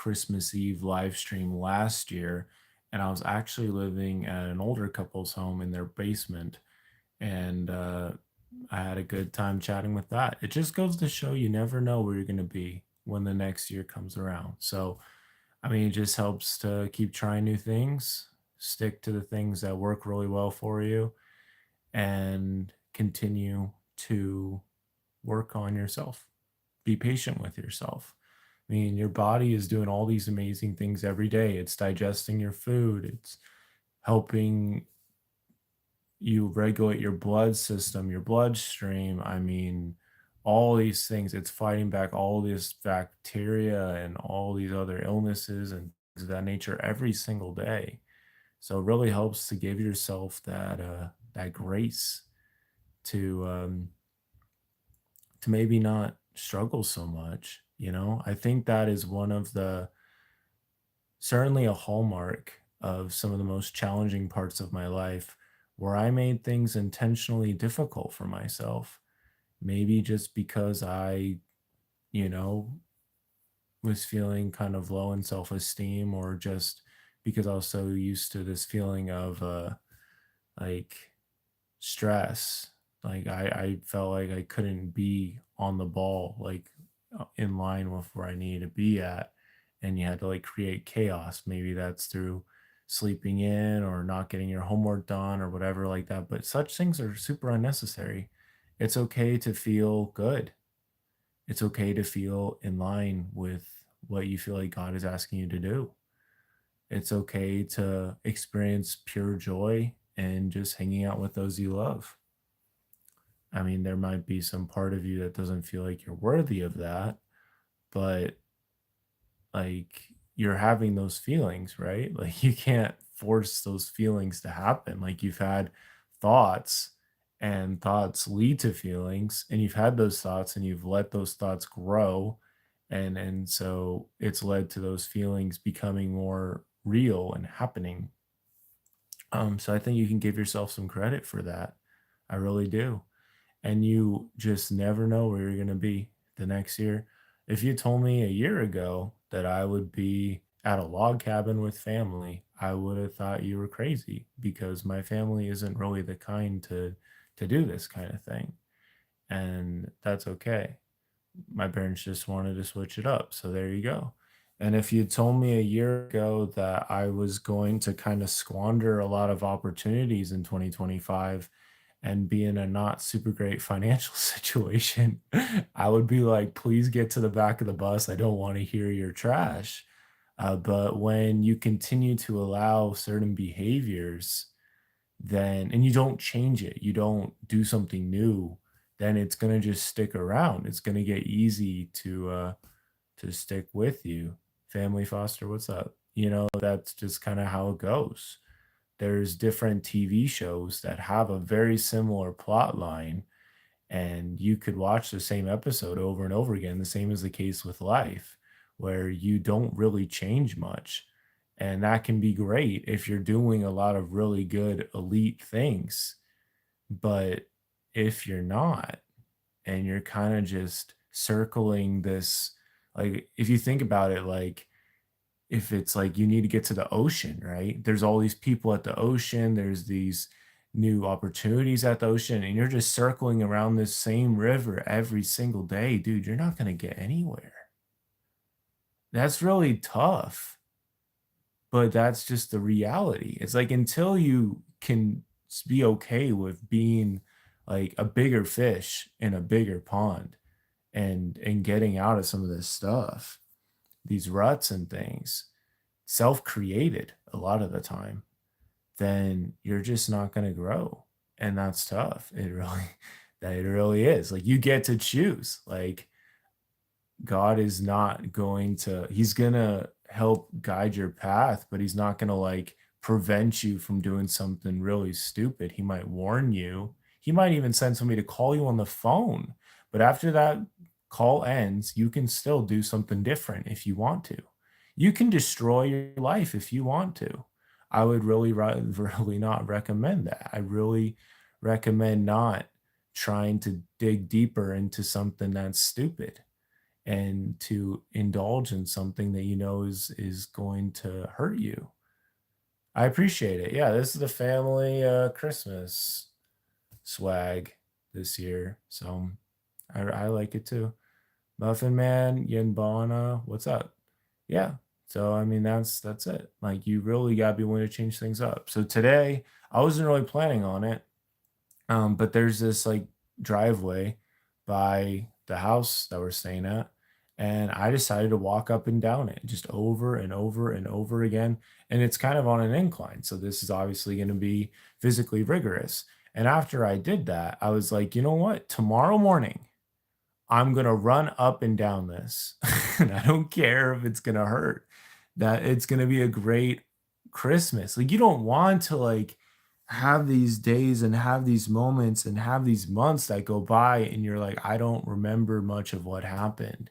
Christmas Eve live stream last year, and I was actually living at an older couple's home in their basement, and I had a good time chatting with that. It just goes to show you never know where you're going to be when the next year comes around. So, I mean, it just helps to keep trying new things, stick to the things that work really well for you, and continue to work on yourself. Be patient with yourself. I mean, your body is doing all these amazing things every day. It's digesting your food, it's helping you regulate your blood system, your bloodstream. I mean, all these things. It's fighting back all this bacteria and all these other illnesses and things of that nature every single day. So it really helps to give yourself that grace to to maybe not struggle so much. I think that is one of the certainly a hallmark of some of the most challenging parts of my life where I made things intentionally difficult for myself. Maybe just because I, you know, was feeling kind of low in self esteem, or just because I was so used to this feeling of like stress. Like I felt like I couldn't be on the ball, like in line with where I needed to be at. And you had to like create chaos. Maybe that's through sleeping in or not getting your homework done or whatever like that. But such things are super unnecessary. It's okay to feel good. It's okay to feel in line with what you feel like God is asking you to do. It's okay to experience pure joy and just hanging out with those you love. I mean, there might be some part of you that doesn't feel like you're worthy of that, but like you're having those feelings, right? Like you can't force those feelings to happen. Like you've had thoughts, and thoughts lead to feelings, and you've had those thoughts and you've let those thoughts grow, and so it's led to those feelings becoming more real and happening. So I think you can give yourself some credit for that. I really do. And you just never know where you're going to be the next year. If you told me a year ago that I would be at a log cabin with family, I would have thought you were crazy because my family isn't really the kind to do this kind of thing. And that's okay. My parents just wanted to switch it up. So there you go. And if you told me a year ago that I was going to kind of squander a lot of opportunities in 2025 and be in a not super great financial situation, I would be like, please get to the back of the bus. I don't want to hear your trash. But when you continue to allow certain behaviors, then and you don't change it, you don't do something new, then it's gonna just stick around. It's gonna get easy to stick with you. Family Foster, what's up? That's just kind of how it goes. There's different TV shows that have a very similar plot line, and you could watch the same episode over and over again. The same is the case with life, where you don't really change much. And that can be great if you're doing a lot of really good elite things. But if you're not, and you're kind of just circling this, like, if you think about it, like, if it's like you need to get to the ocean, right? There's all these people at the ocean, there's these new opportunities at the ocean, and you're just circling around this same river every single day, dude, you're not going to get anywhere. That's really tough, but that's just the reality. It's like until you can be okay with being like a bigger fish in a bigger pond and getting out of some of this stuff, these ruts and things, self-created a lot of the time, then you're just not going to grow. And that's tough. It really that it really is. Like you get to choose. Like God is not going to he's going to help guide your path, but he's not going to like prevent you from doing something really stupid. He might warn you. He might even send somebody to call you on the phone. But after that call ends, you can still do something different if you want to. You can destroy your life if you want to. I would really not recommend that. I really recommend not trying to dig deeper into something that's stupid. and to indulge in something that you know is going to hurt you. I appreciate it. Yeah, this is the family Christmas swag this year. So I like it too. Muffin Man, Yinbana, what's up? Yeah. So I mean that's it. Like you really gotta be willing to change things up. So today I wasn't really planning on it. But there's this like driveway by the house that we're staying at, and I decided to walk up and down it just over and over and over again. And it's kind of on an incline. So this is obviously going to be physically rigorous. And after I did that, I was like, you know what? Tomorrow morning, I'm gonna run up and down this. And I don't care if it's gonna hurt. That it's gonna be a great Christmas. Like, you don't want to, like, have these days and have these moments and have these months that go by and you're like, "I don't remember much of what happened."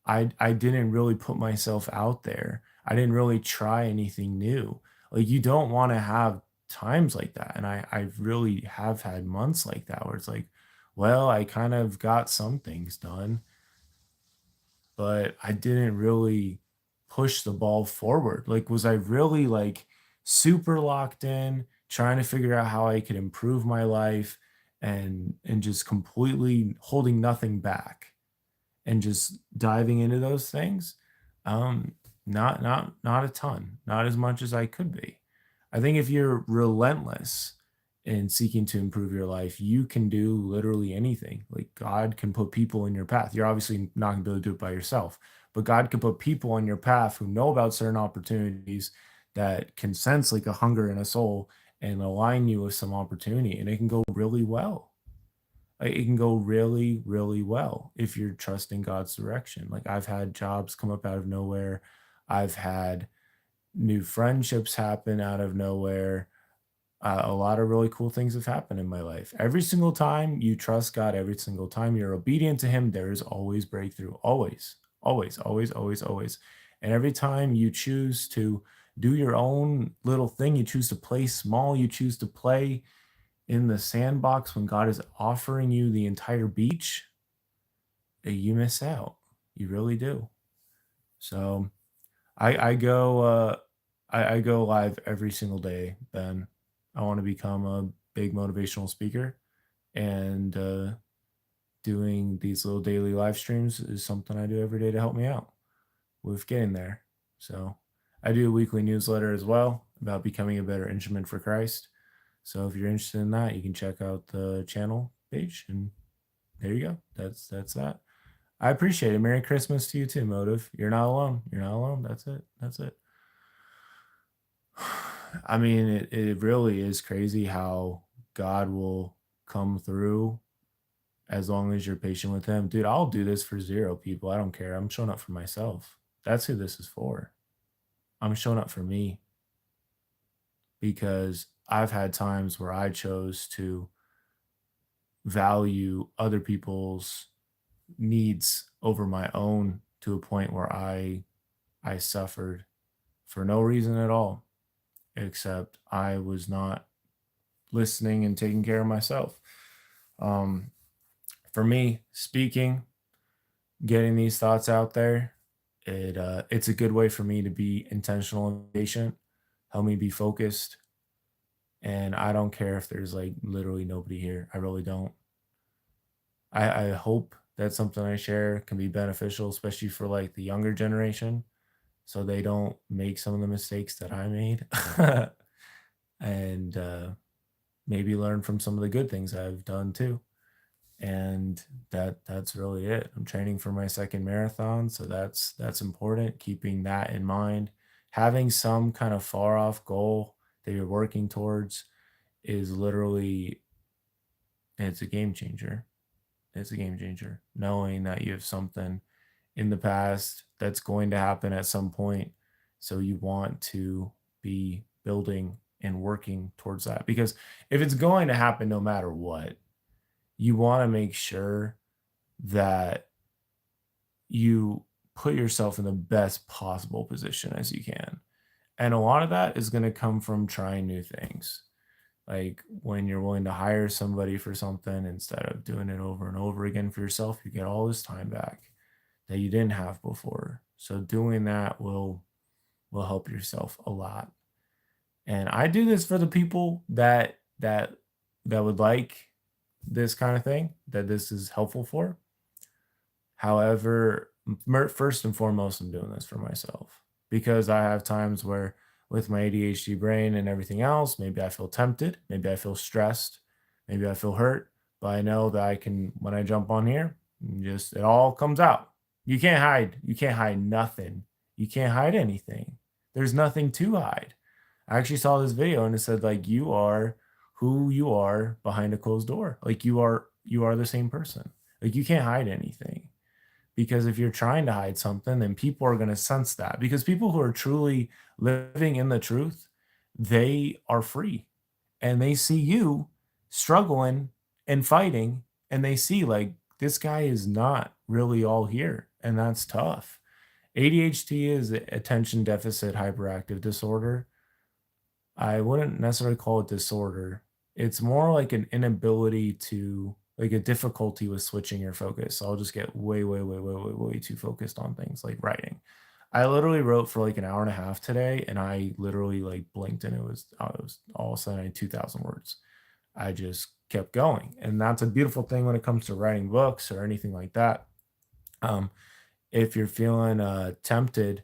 I didn't really put myself out there. I didn't really try anything new. Like, you don't wanna have times like that, and I really have had months like that where it's like, well, I kind of got some things done, but I didn't really push the ball forward. Like, was I really like super locked in, trying to figure out how I could improve my life and just completely holding nothing back and just diving into those things? Um, not a ton, not as much as I could be. I think if you're relentless in seeking to improve your life, you can do literally anything. Like God can put people in your path. You're obviously not gonna be able to do it by yourself, but God can put people on your path who know about certain opportunities that can sense like a hunger in a soul and align you with some opportunity, and it can go really well. Like, it can go really, really well if you're trusting God's direction. Like I've had jobs come up out of nowhere. I've had new friendships happen out of nowhere. A lot of really cool things have happened in my life. Every single time you trust God, every single time you're obedient to Him, there is always breakthrough. Always, always, always, always, always. And every time you choose to do your own little thing, you choose to play small, you choose to play in the sandbox when God is offering you the entire beach, you miss out. You really do. So I go I go live every single day, Ben. I want to become a big motivational speaker, and doing these little daily live streams is something I do every day to help me out with getting there. So I do a weekly newsletter as well about becoming a better instrument for Christ. So if you're interested in that, you can check out the channel page, and there you go. That's that. I appreciate it. Merry Christmas to you too, Motive. You're not alone. You're not alone. That's it. That's it. I mean, it really is crazy how God will come through as long as you're patient with Him. Dude, I'll do this for 0 people. I don't care. I'm showing up for myself. That's who this is for. I'm showing up for me because I've had times where I chose to value other people's needs over my own to a point where I suffered for no reason at all, except I was not listening and taking care of myself. Um, for me, speaking, getting these thoughts out there, it's a good way for me to be intentional and patient, help me be focused, and I don't care if there's like literally nobody here. I really don't. I hope that something I share can be beneficial, especially for like the younger generation, so they don't make some of the mistakes that I made, and maybe learn from some of the good things I've done too. And that's really it. I'm training for my second marathon, so that's important. Keeping that in mind, having some kind of far off goal that you're working towards is literally it's a game changer. It's a game changer. Knowing that you have something in the past that's going to happen at some point, so you want to be building and working towards that because if it's going to happen no matter what, you want to make sure that you put yourself in the best possible position as you can. And a lot of that is going to come from trying new things. Like when you're willing to hire somebody for something instead of doing it over and over again for yourself, you get all this time back that you didn't have before. So doing that will help yourself a lot. And I do this for the people that would like this kind of thing, that this is helpful for. However, first and foremost, I'm doing this for myself because I have times where, with my ADHD brain and everything else, maybe I feel tempted, maybe I feel stressed, maybe I feel hurt, but I know that I can, when I jump on here, just it all comes out. You can't hide. You can't hide nothing. You can't hide anything. There's nothing to hide. I actually saw this video and it said like you are who you are behind a closed door. Like you are the same person. Like you can't hide anything, because if you're trying to hide something, then people are going to sense that, because people who are truly living in the truth, they are free and they see you struggling and fighting, and they see like this guy is not really all here, and that's tough. ADHD is attention deficit hyperactive disorder. I wouldn't necessarily call it disorder. It's more like an inability to, like a difficulty with switching your focus. So I'll just get way, way, way, way, way, way too focused on things like writing. I literally wrote for like an hour and a half today, and I literally like blinked, and it was all of a sudden I had 2,000 words. I just kept going, and that's a beautiful thing when it comes to writing books or anything like that. Um, if you're feeling tempted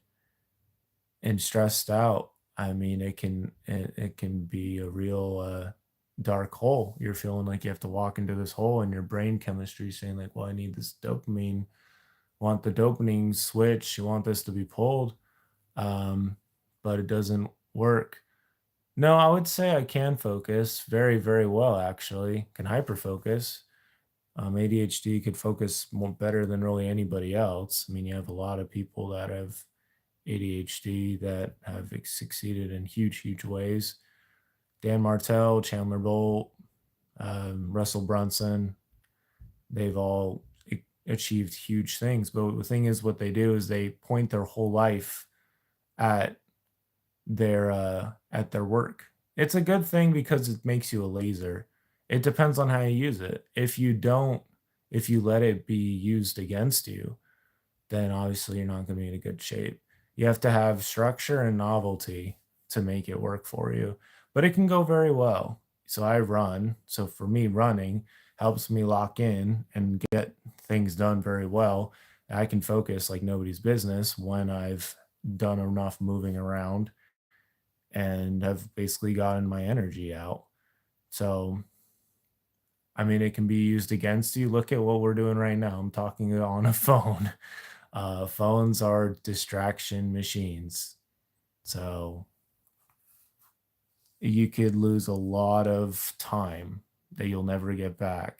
and stressed out, I mean, it can be a real dark hole. You're feeling like you have to walk into this hole, and your brain chemistry is saying like, "Well, I need this dopamine. Want the dopamine switch? You want this to be pulled, um, but it doesn't work." No, I would say I can focus very, very well. Actually, can hyper focus. ADHD could focus more better than really anybody else. I mean, you have a lot of people that have ADHD that have succeeded in huge, huge ways. Dan Martell, Chandler Bolt, Russell Brunson, they've all achieved huge things. But the thing is, what they do is they point their whole life at at their work. It's a good thing because it makes you a laser. It depends on how you use it. If you let it be used against you, then obviously you're not going to be in a good shape. You have to have structure and novelty to make it work for you, but it can go very well. So I run. So for me, running helps me lock in and get things done very well. I can focus like nobody's business when I've done enough moving around and have basically gotten my energy out. So, I mean, it can be used against you. Look at what we're doing right now. I'm talking on a phone. Phones are distraction machines. So you could lose a lot of time that you'll never get back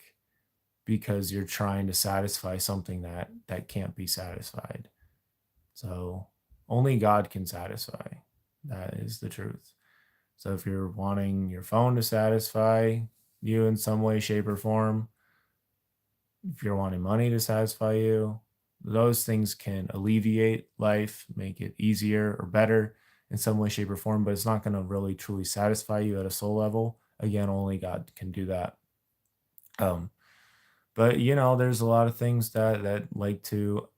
because you're trying to satisfy something that can't be satisfied. So only God can satisfy. That is the truth. So if you're wanting your phone to satisfy you in some way, shape, or form, if you're wanting money to satisfy you, those things can alleviate life, make it easier or better in some way, shape, or form, but it's not going to really truly satisfy you at a soul level. Again, only God can do that. Um, but there's a lot of things that like to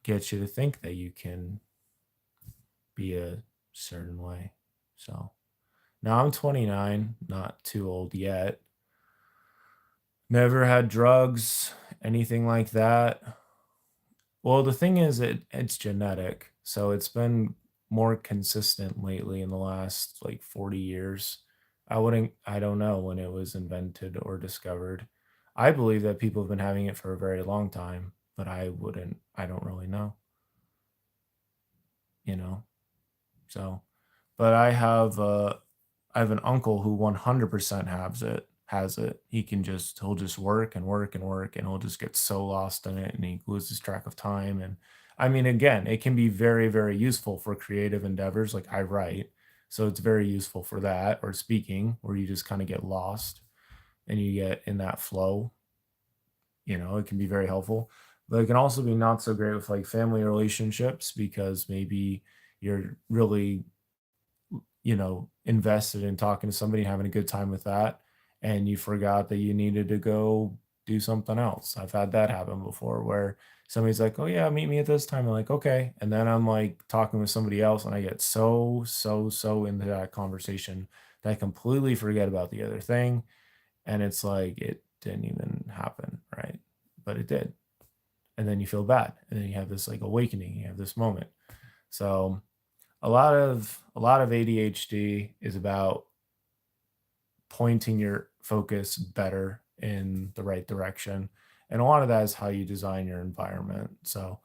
get you to think that you can be a certain way. So now I'm 29, not too old yet. Never had drugs, anything like that. Well, the thing is, it's genetic, so it's been more consistent lately in the last like 40 years. I don't know when it was invented or discovered. I believe that people have been having it for a very long time, but I don't really know, you know? So, but I have an uncle who 100% has it. He'll just work and work and work, and he'll just get so lost in it, and he loses track of time. And I mean, again, it can be very, very useful for creative endeavors. Like I write, so it's very useful for that, or speaking, where you just kind of get lost and you get in that flow. It can be very helpful. But it can also be not so great with like family relationships, because maybe you're really invested in talking to somebody, having a good time with that, and you forgot that you needed to go do something else. I've had that happen before where somebody's like, "Oh yeah, meet me at this time." I'm like, "Okay." And then I'm like talking with somebody else and I get so into that conversation that I completely forget about the other thing. And it's like it didn't even happen, right? But it did. And then you feel bad. And then you have this like awakening, you have this moment. So a lot of ADHD is about pointing your focus better in the right direction. And a lot of that is how you design your environment. So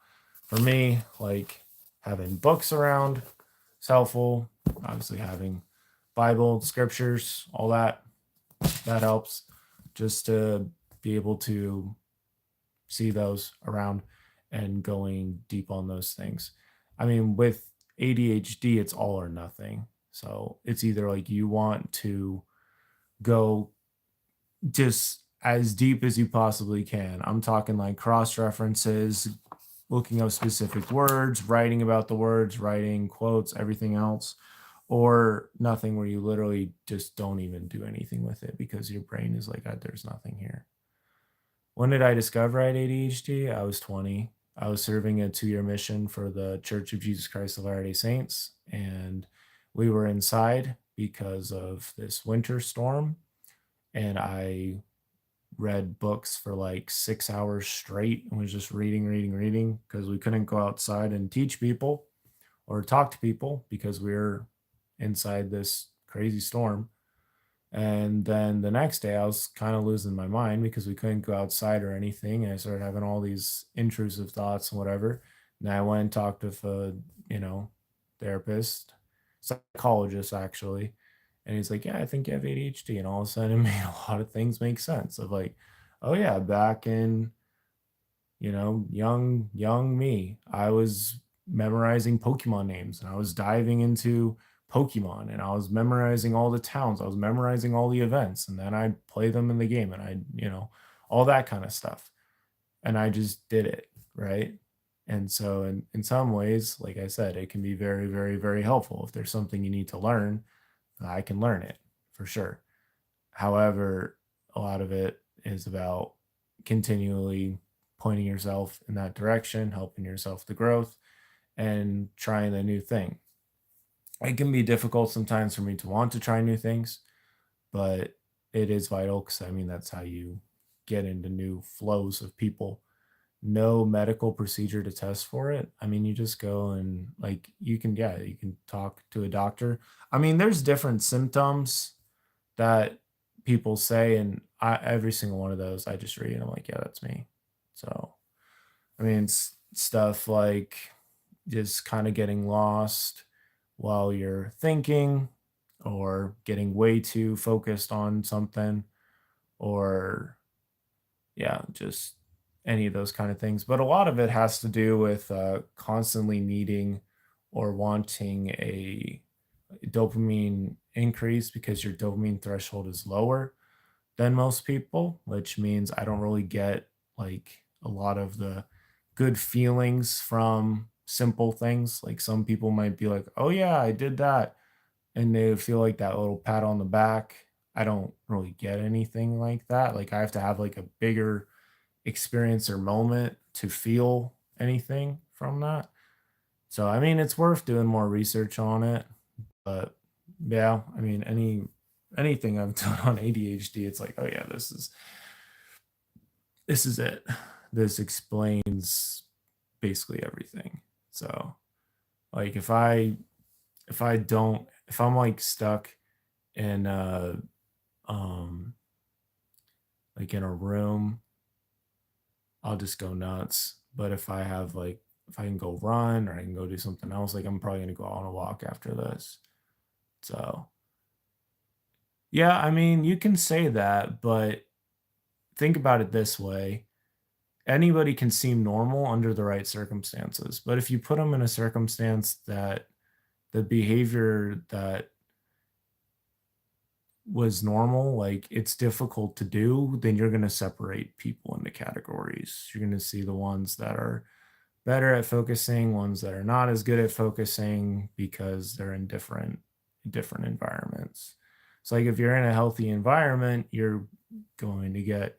for me, like having books around is helpful. Obviously having Bible, scriptures, all that helps just to be able to see those around and going deep on those things. I mean, with ADHD, it's all or nothing. So it's either like you want to go just as deep as you possibly can. I'm talking like cross references, looking up specific words, writing about the words, writing quotes, everything else, or nothing where you literally just don't even do anything with it because your brain is like, there's nothing here. When did I discover I had ADHD? I was 20. I was serving a 2-year mission for the Church of Jesus Christ of Latter-day Saints, and we were inside because of this winter storm, and I read books for like 6 hours straight and was just reading because we couldn't go outside and teach people or talk to people because we were inside this crazy storm. And then the next day, I was kind of losing my mind because we couldn't go outside or anything. And I started having all these intrusive thoughts and whatever. And I went and talked with a, you know, therapist, psychologist actually. And he's like, "Yeah, I think you have ADHD." And all of a sudden, it made a lot of things make sense of like, oh, yeah, back in young me. I was memorizing Pokemon names and I was diving into Pokemon and I was memorizing all the towns. I was memorizing all the events and then I'd play them in the game and all that kind of stuff. And I just did it, right? And so in some ways, like I said, it can be very, very, very helpful. If there's something you need to learn, I can learn it for sure. However, a lot of it is about continually pointing yourself in that direction, helping yourself to growth, and trying a new thing. It can be difficult sometimes for me to want to try new things, but it is vital because I mean, that's how you get into new flows of people. No medical procedure to test for it. I mean, you just go and like yeah, you can talk to a doctor. I mean, there's different symptoms that people say, and every single one of those, I just read and I'm like, yeah, that's me. So, I mean, it's stuff like just kind of getting lost while you're thinking, or getting way too focused on something, or yeah, just any of those kind of things. But a lot of it has to do with constantly needing or wanting a dopamine increase because your dopamine threshold is lower than most people, which means I don't really get like a lot of the good feelings from simple things. Like some people might be like, "Oh yeah, I did that." And they feel like that little pat on the back. I don't really get anything like that. Like I have to have like a bigger experience or moment to feel anything from that. So I mean, it's worth doing more research on it, but yeah, I mean, anything I've done on ADHD, it's like, oh yeah, this is it. This explains basically everything. So like if I'm like stuck in um like in a room, I'll just go nuts. But if I can go run or I can go do something else, like I'm probably gonna go on a walk after this. So yeah, I mean, you can say that, but think about it this way. Anybody can seem normal under the right circumstances, but if you put them in a circumstance that the behavior that was normal, like it's difficult to do, then you're going to separate people into categories. You're going to see the ones that are better at focusing, ones that are not as good at focusing because they're in different environments. So like if you're in a healthy environment, you're going to get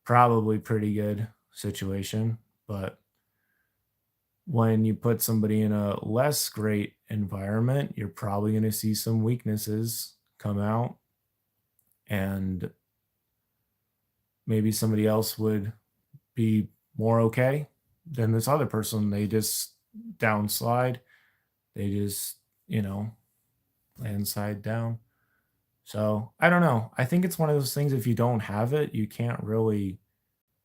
probably pretty good situation, but when you put somebody in a less great environment, you're probably going to see some weaknesses come out, and maybe somebody else would be more okay than this other person. They just downslide, they just, you know, landslide down. So I don't know. I think it's one of those things, if you don't have it, you can't really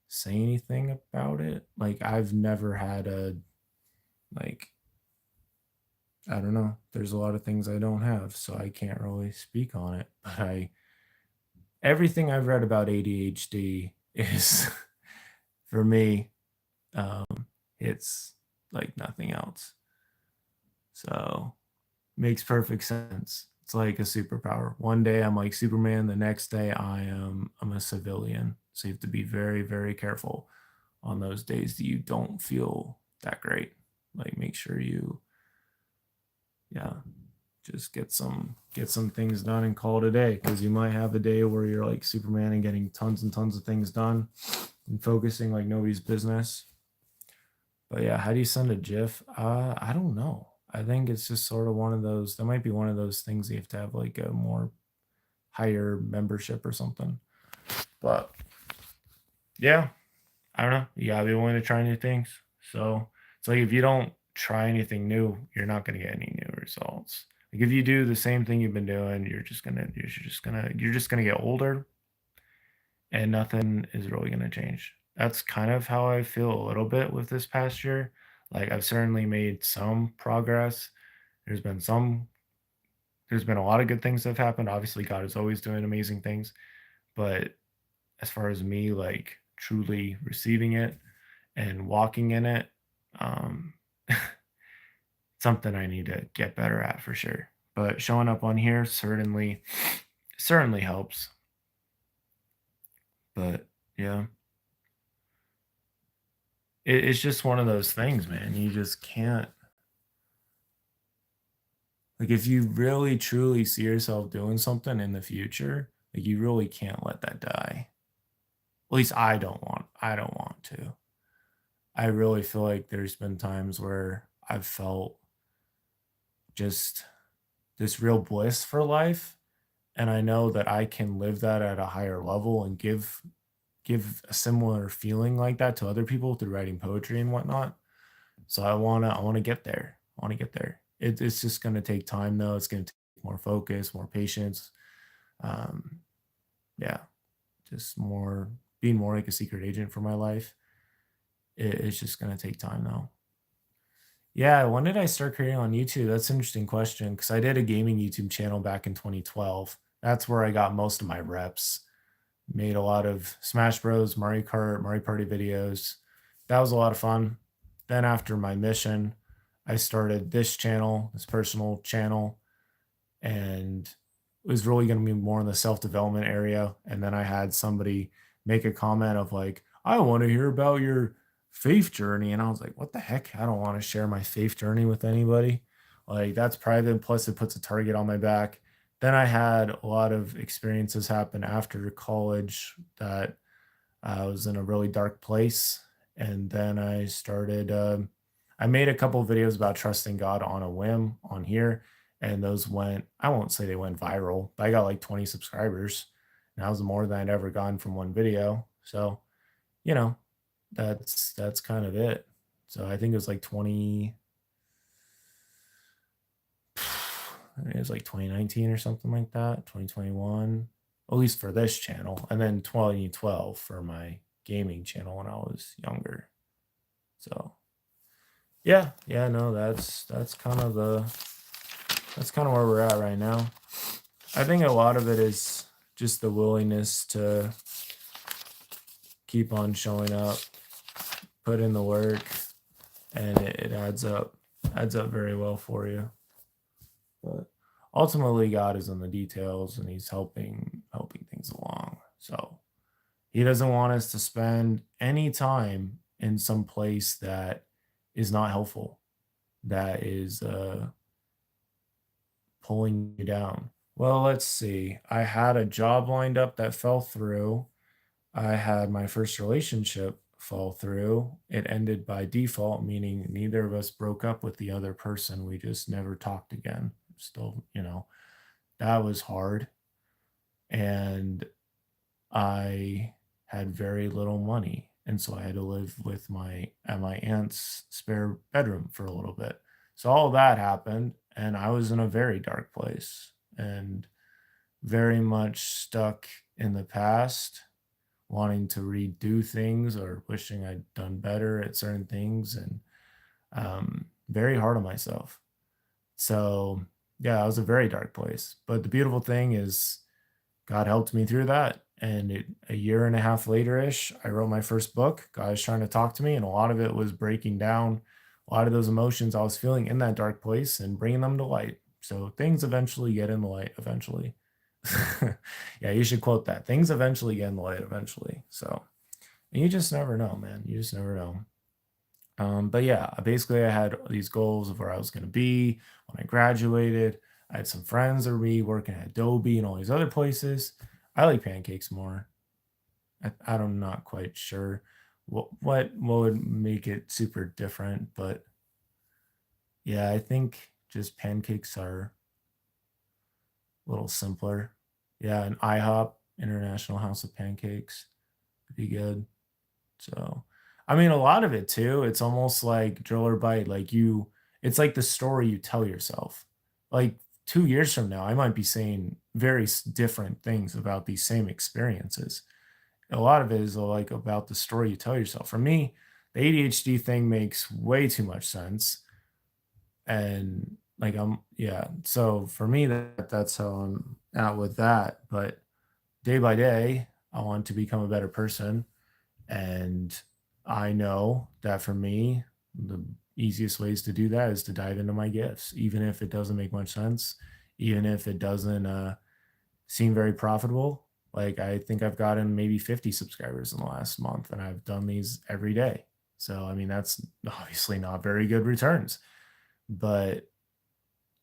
say anything about it. Like, I've never had a, like, I don't know. There's a lot of things I don't have, so I can't really speak on it. But everything I've read about ADHD is for me, um, it's like nothing else. So makes perfect sense. It's like a superpower. One day I'm like Superman, the next day I'm a civilian. So you have to be very, very careful on those days that you don't feel that great. Like, make sure you, yeah, just get some things done and call it a day, because you might have a day where you're like Superman and getting tons and tons of things done and focusing like nobody's business. But yeah, how do you send a GIF? I don't know. I think it's just sort of one of those. That might be one of those things you have to have like a more higher membership or something. But yeah, I don't know. You gotta be willing to try new things. So it's like, if you don't try anything new, you're not gonna get any new results. Like, if you do the same thing you've been doing, you're just gonna get older, and nothing is really gonna change. That's kind of how I feel a little bit with this past year. Like, I've certainly made some progress. There's been some there's been a lot of good things that have happened. Obviously, God is always doing amazing things, but as far as me, like, truly receiving it and walking in it, um, something I need to get better at for sure. But showing up on here certainly helps. But yeah, it's just one of those things, man. You just can't, like, if you really truly see yourself doing something in the future, like, you really can't let that die. At least I don't want to. I really feel like there's been times where I've felt just this real bliss for life, and I know that I can live that at a higher level and give a similar feeling like that to other people through writing poetry and whatnot. So I wanna get there. I wanna get there. It's just gonna take time though. It's gonna take more focus, more patience. Um, yeah, just more being more like a secret agent for my life. It's just gonna take time though. Yeah, when did I start creating on YouTube? That's an interesting question, because I did a gaming YouTube channel back in 2012. That's where I got most of my reps. Made a lot of Smash Bros, Mario Kart, Mario Party videos. That was a lot of fun. Then after my mission, I started this channel, this personal channel, and it was really going to be more in the self-development area. And then I had somebody make a comment of like, I want to hear about your faith journey. And I was like, what the heck? I don't want to share my faith journey with anybody. Like, that's private. Plus, it puts a target on my back. Then I had a lot of experiences happen after college that I was in a really dark place. And then I made a couple of videos about trusting God on a whim on here. And those went, I won't say they went viral, but I got like 20 subscribers. And that was more than I'd ever gotten from one video. So, you know, that's kind of it. So I think it was like 20, it was like 2019 or something like that, 2021, at least for this channel, and then 2012 for my gaming channel when I was younger. So yeah, yeah, no, that's kind of where we're at right now. I think a lot of it is just the willingness to keep on showing up, put in the work, and it adds up very well for you. But ultimately, God is in the details, and He's helping things along. So He doesn't want us to spend any time in some place that is not helpful, that is pulling you down. Well, let's see. I had a job lined up that fell through. I had my first relationship fall through. It ended by default, meaning neither of us broke up with the other person. We just never talked again. Still, that was hard. And I had very little money. And so I had to live with my at my aunt's spare bedroom for a little bit. So all that happened, and I was in a very dark place and very much stuck in the past, wanting to redo things or wishing I'd done better at certain things, and very hard on myself. So yeah, that was a very dark place. But the beautiful thing is God helped me through that. And a year and a half later ish, I wrote my first book. God was trying to talk to me, and a lot of it was breaking down a lot of those emotions I was feeling in that dark place and bringing them to light. So things eventually get in the light eventually. Yeah, you should quote that. Things eventually get in the light eventually. So, and you just never know, man. You just never know. But yeah, basically, I had these goals of where I was going to be when I graduated. I had some friends of me working at Adobe and all these other places. I like pancakes more. I'm not quite sure what would make it super different, but yeah, I think just pancakes are a little simpler. Yeah, an IHOP, International House of Pancakes, would be good. So, I mean, a lot of it too, it's almost like drill or bite, it's like the story you tell yourself. Like 2 years from now, I might be saying very different things about these same experiences. A lot of it is like about the story you tell yourself. For me, the ADHD thing makes way too much sense. And like, yeah. So for me, that's how I'm at with that. But day by day, I want to become a better person, and I know that for me, the easiest ways to do that is to dive into my gifts, even if it doesn't make much sense, even if it doesn't seem very profitable. Like I think I've gotten maybe 50 subscribers in the last month, and I've done these every day. So, I mean, that's obviously not very good returns. But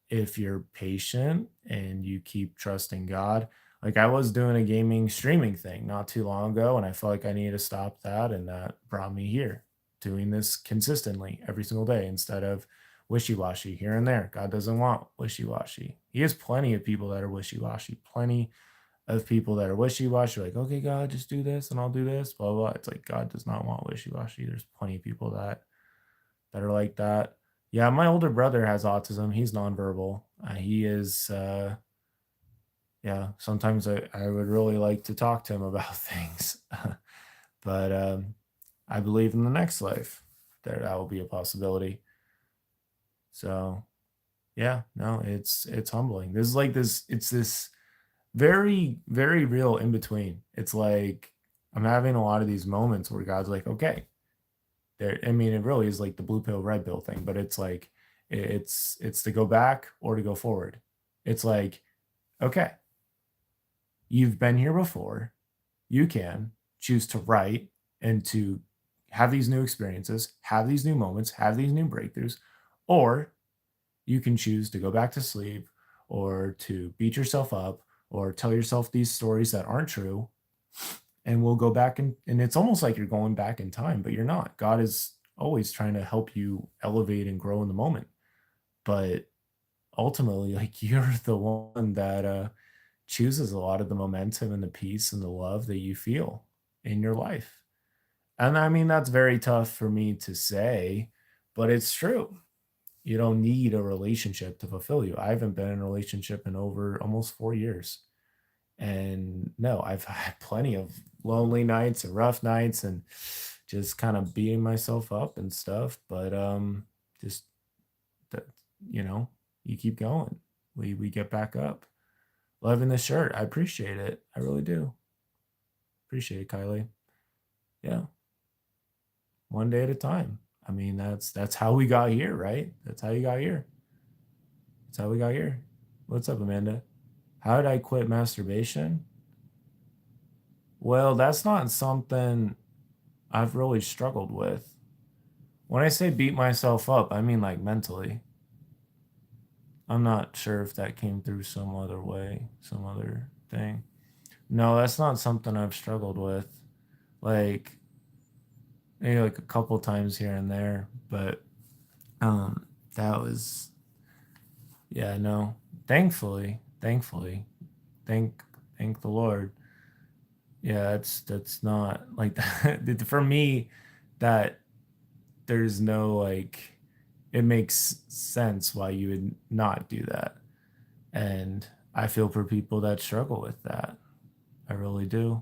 if you're patient and you keep trusting God. Like I was doing a gaming streaming thing not too long ago, and I felt like I needed to stop that, and that brought me here, doing this consistently every single day instead of wishy-washy here and there. God doesn't want wishy-washy. He has plenty of people that are wishy-washy, plenty of people that are wishy-washy, like, okay, God, just do this and I'll do this, blah, blah. It's like God does not want wishy-washy. There's plenty of people that are like that. Yeah, my older brother has autism. He's nonverbal. He is, yeah, sometimes I would really like to talk to him about things. But I believe in the next life that will be a possibility. So yeah, no, it's humbling. This is like it's this very, very real in between. It's like I'm having a lot of these moments where God's like, okay, there, I mean, it really is like the blue pill, red pill thing, but it's like it's to go back or to go forward. It's like, okay, you've been here before. You can choose to write and to have these new experiences, have these new moments, have these new breakthroughs, or you can choose to go back to sleep or to beat yourself up or tell yourself these stories that aren't true, and we'll go back and it's almost like you're going back in time, but you're not. God is always trying to help you elevate and grow in the moment. But ultimately, like you're the one that chooses a lot of the momentum and the peace and the love that you feel in your life. And I mean, that's very tough for me to say, but it's true. You don't need a relationship to fulfill you. I haven't been in a relationship in over almost 4 years. And no, I've had plenty of lonely nights and rough nights and just kind of beating myself up and stuff. But just that, you know, you keep going. We get back up. Loving the shirt. I appreciate it. I really do. Appreciate it, Kylie. Yeah. One day at a time. I mean, that's how we got here, right? That's how you got here. That's how we got here. What's up, Amanda? How did I quit masturbation? Well, that's not something I've really struggled with. When I say beat myself up, I mean like mentally. I'm not sure if that came through some other way, some other thing. No, that's not something I've struggled with. like maybe like a couple times here and there, but um that was, yeah, no. Thankfully, thank thank the Lord. Yeah, that's not like that. For me, that there's no like, it makes sense why you would not do that. And I feel for people that struggle with that. I really do.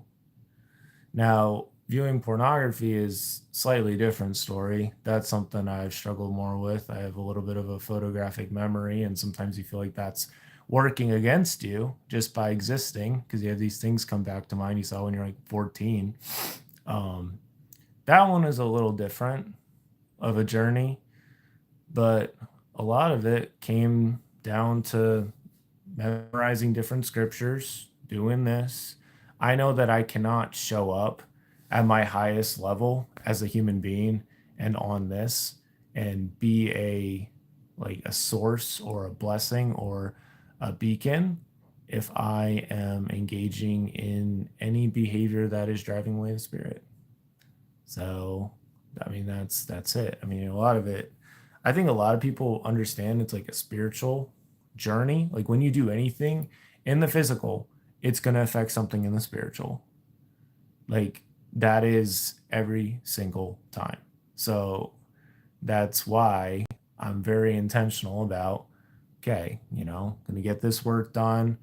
Now, viewing pornography is slightly different story. That's something I've struggled more with. I have a little bit of a photographic memory, and sometimes you feel like that's working against you just by existing because you have these things come back to mind you saw when you're like 14. Um, that one is a little different of a journey, but a lot of it came down to memorizing different scriptures, doing this. I know that I cannot show up at my highest level as a human being and on this and be a like a source or a blessing or a beacon if I am engaging in any behavior that is driving away the spirit. So, I mean, that's it. I mean, a lot of it, I think a lot of people understand it's like a spiritual journey. Like when you do anything in the physical, it's going to affect something in the spiritual. Like that is every single time. So that's why I'm very intentional about, okay, going to get this work done.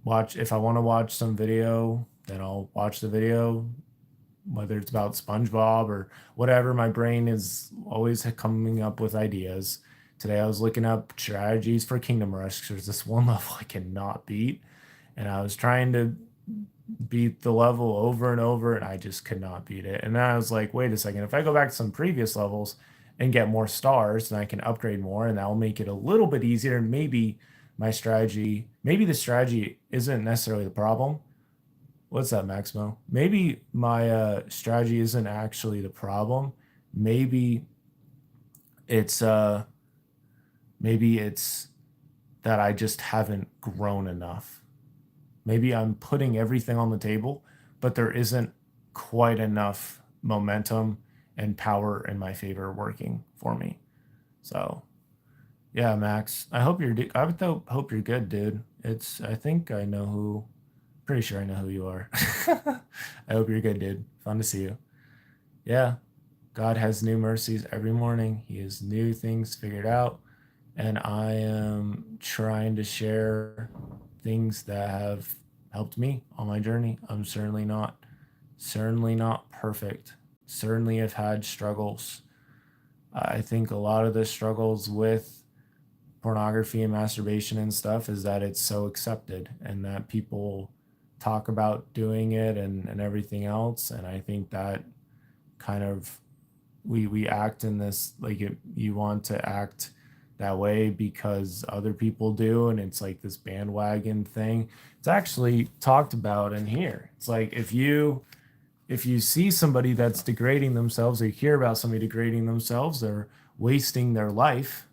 Watch, if I want to watch some video, then I'll watch the video, whether it's about SpongeBob or whatever. My brain is always coming up with ideas. Today I was looking up strategies for Kingdom Rush because there's this one level I cannot beat, and I was trying to beat the level over and over, and I just could not beat it. And then I was like, wait a second, if I go back to some previous levels and get more stars, then I can upgrade more, and that will make it a little bit easier. Maybe my strategy, maybe the strategy isn't necessarily the problem. What's that, Maximo? Maybe my strategy isn't actually the problem. Maybe it's maybe it's that I just haven't grown enough. Maybe I'm putting everything on the table, but there isn't quite enough momentum and power in my favor working for me. So yeah, Max. I would hope you're good, dude. I think I know who. Pretty sure I know who you are. I hope you're good, dude. Fun to see you. Yeah, God has new mercies every morning. He has new things figured out. And I am trying to share things that have helped me on my journey. I'm certainly not perfect. Certainly have had struggles. I think a lot of the struggles with pornography and masturbation and stuff is that it's so accepted and that people talk about doing it and everything else. And I think that kind of we act in this like you want to act that way because other people do, and it's like this bandwagon thing. It's actually talked about in here. It's like if you see somebody that's degrading themselves or you hear about somebody degrading themselves, they're wasting their life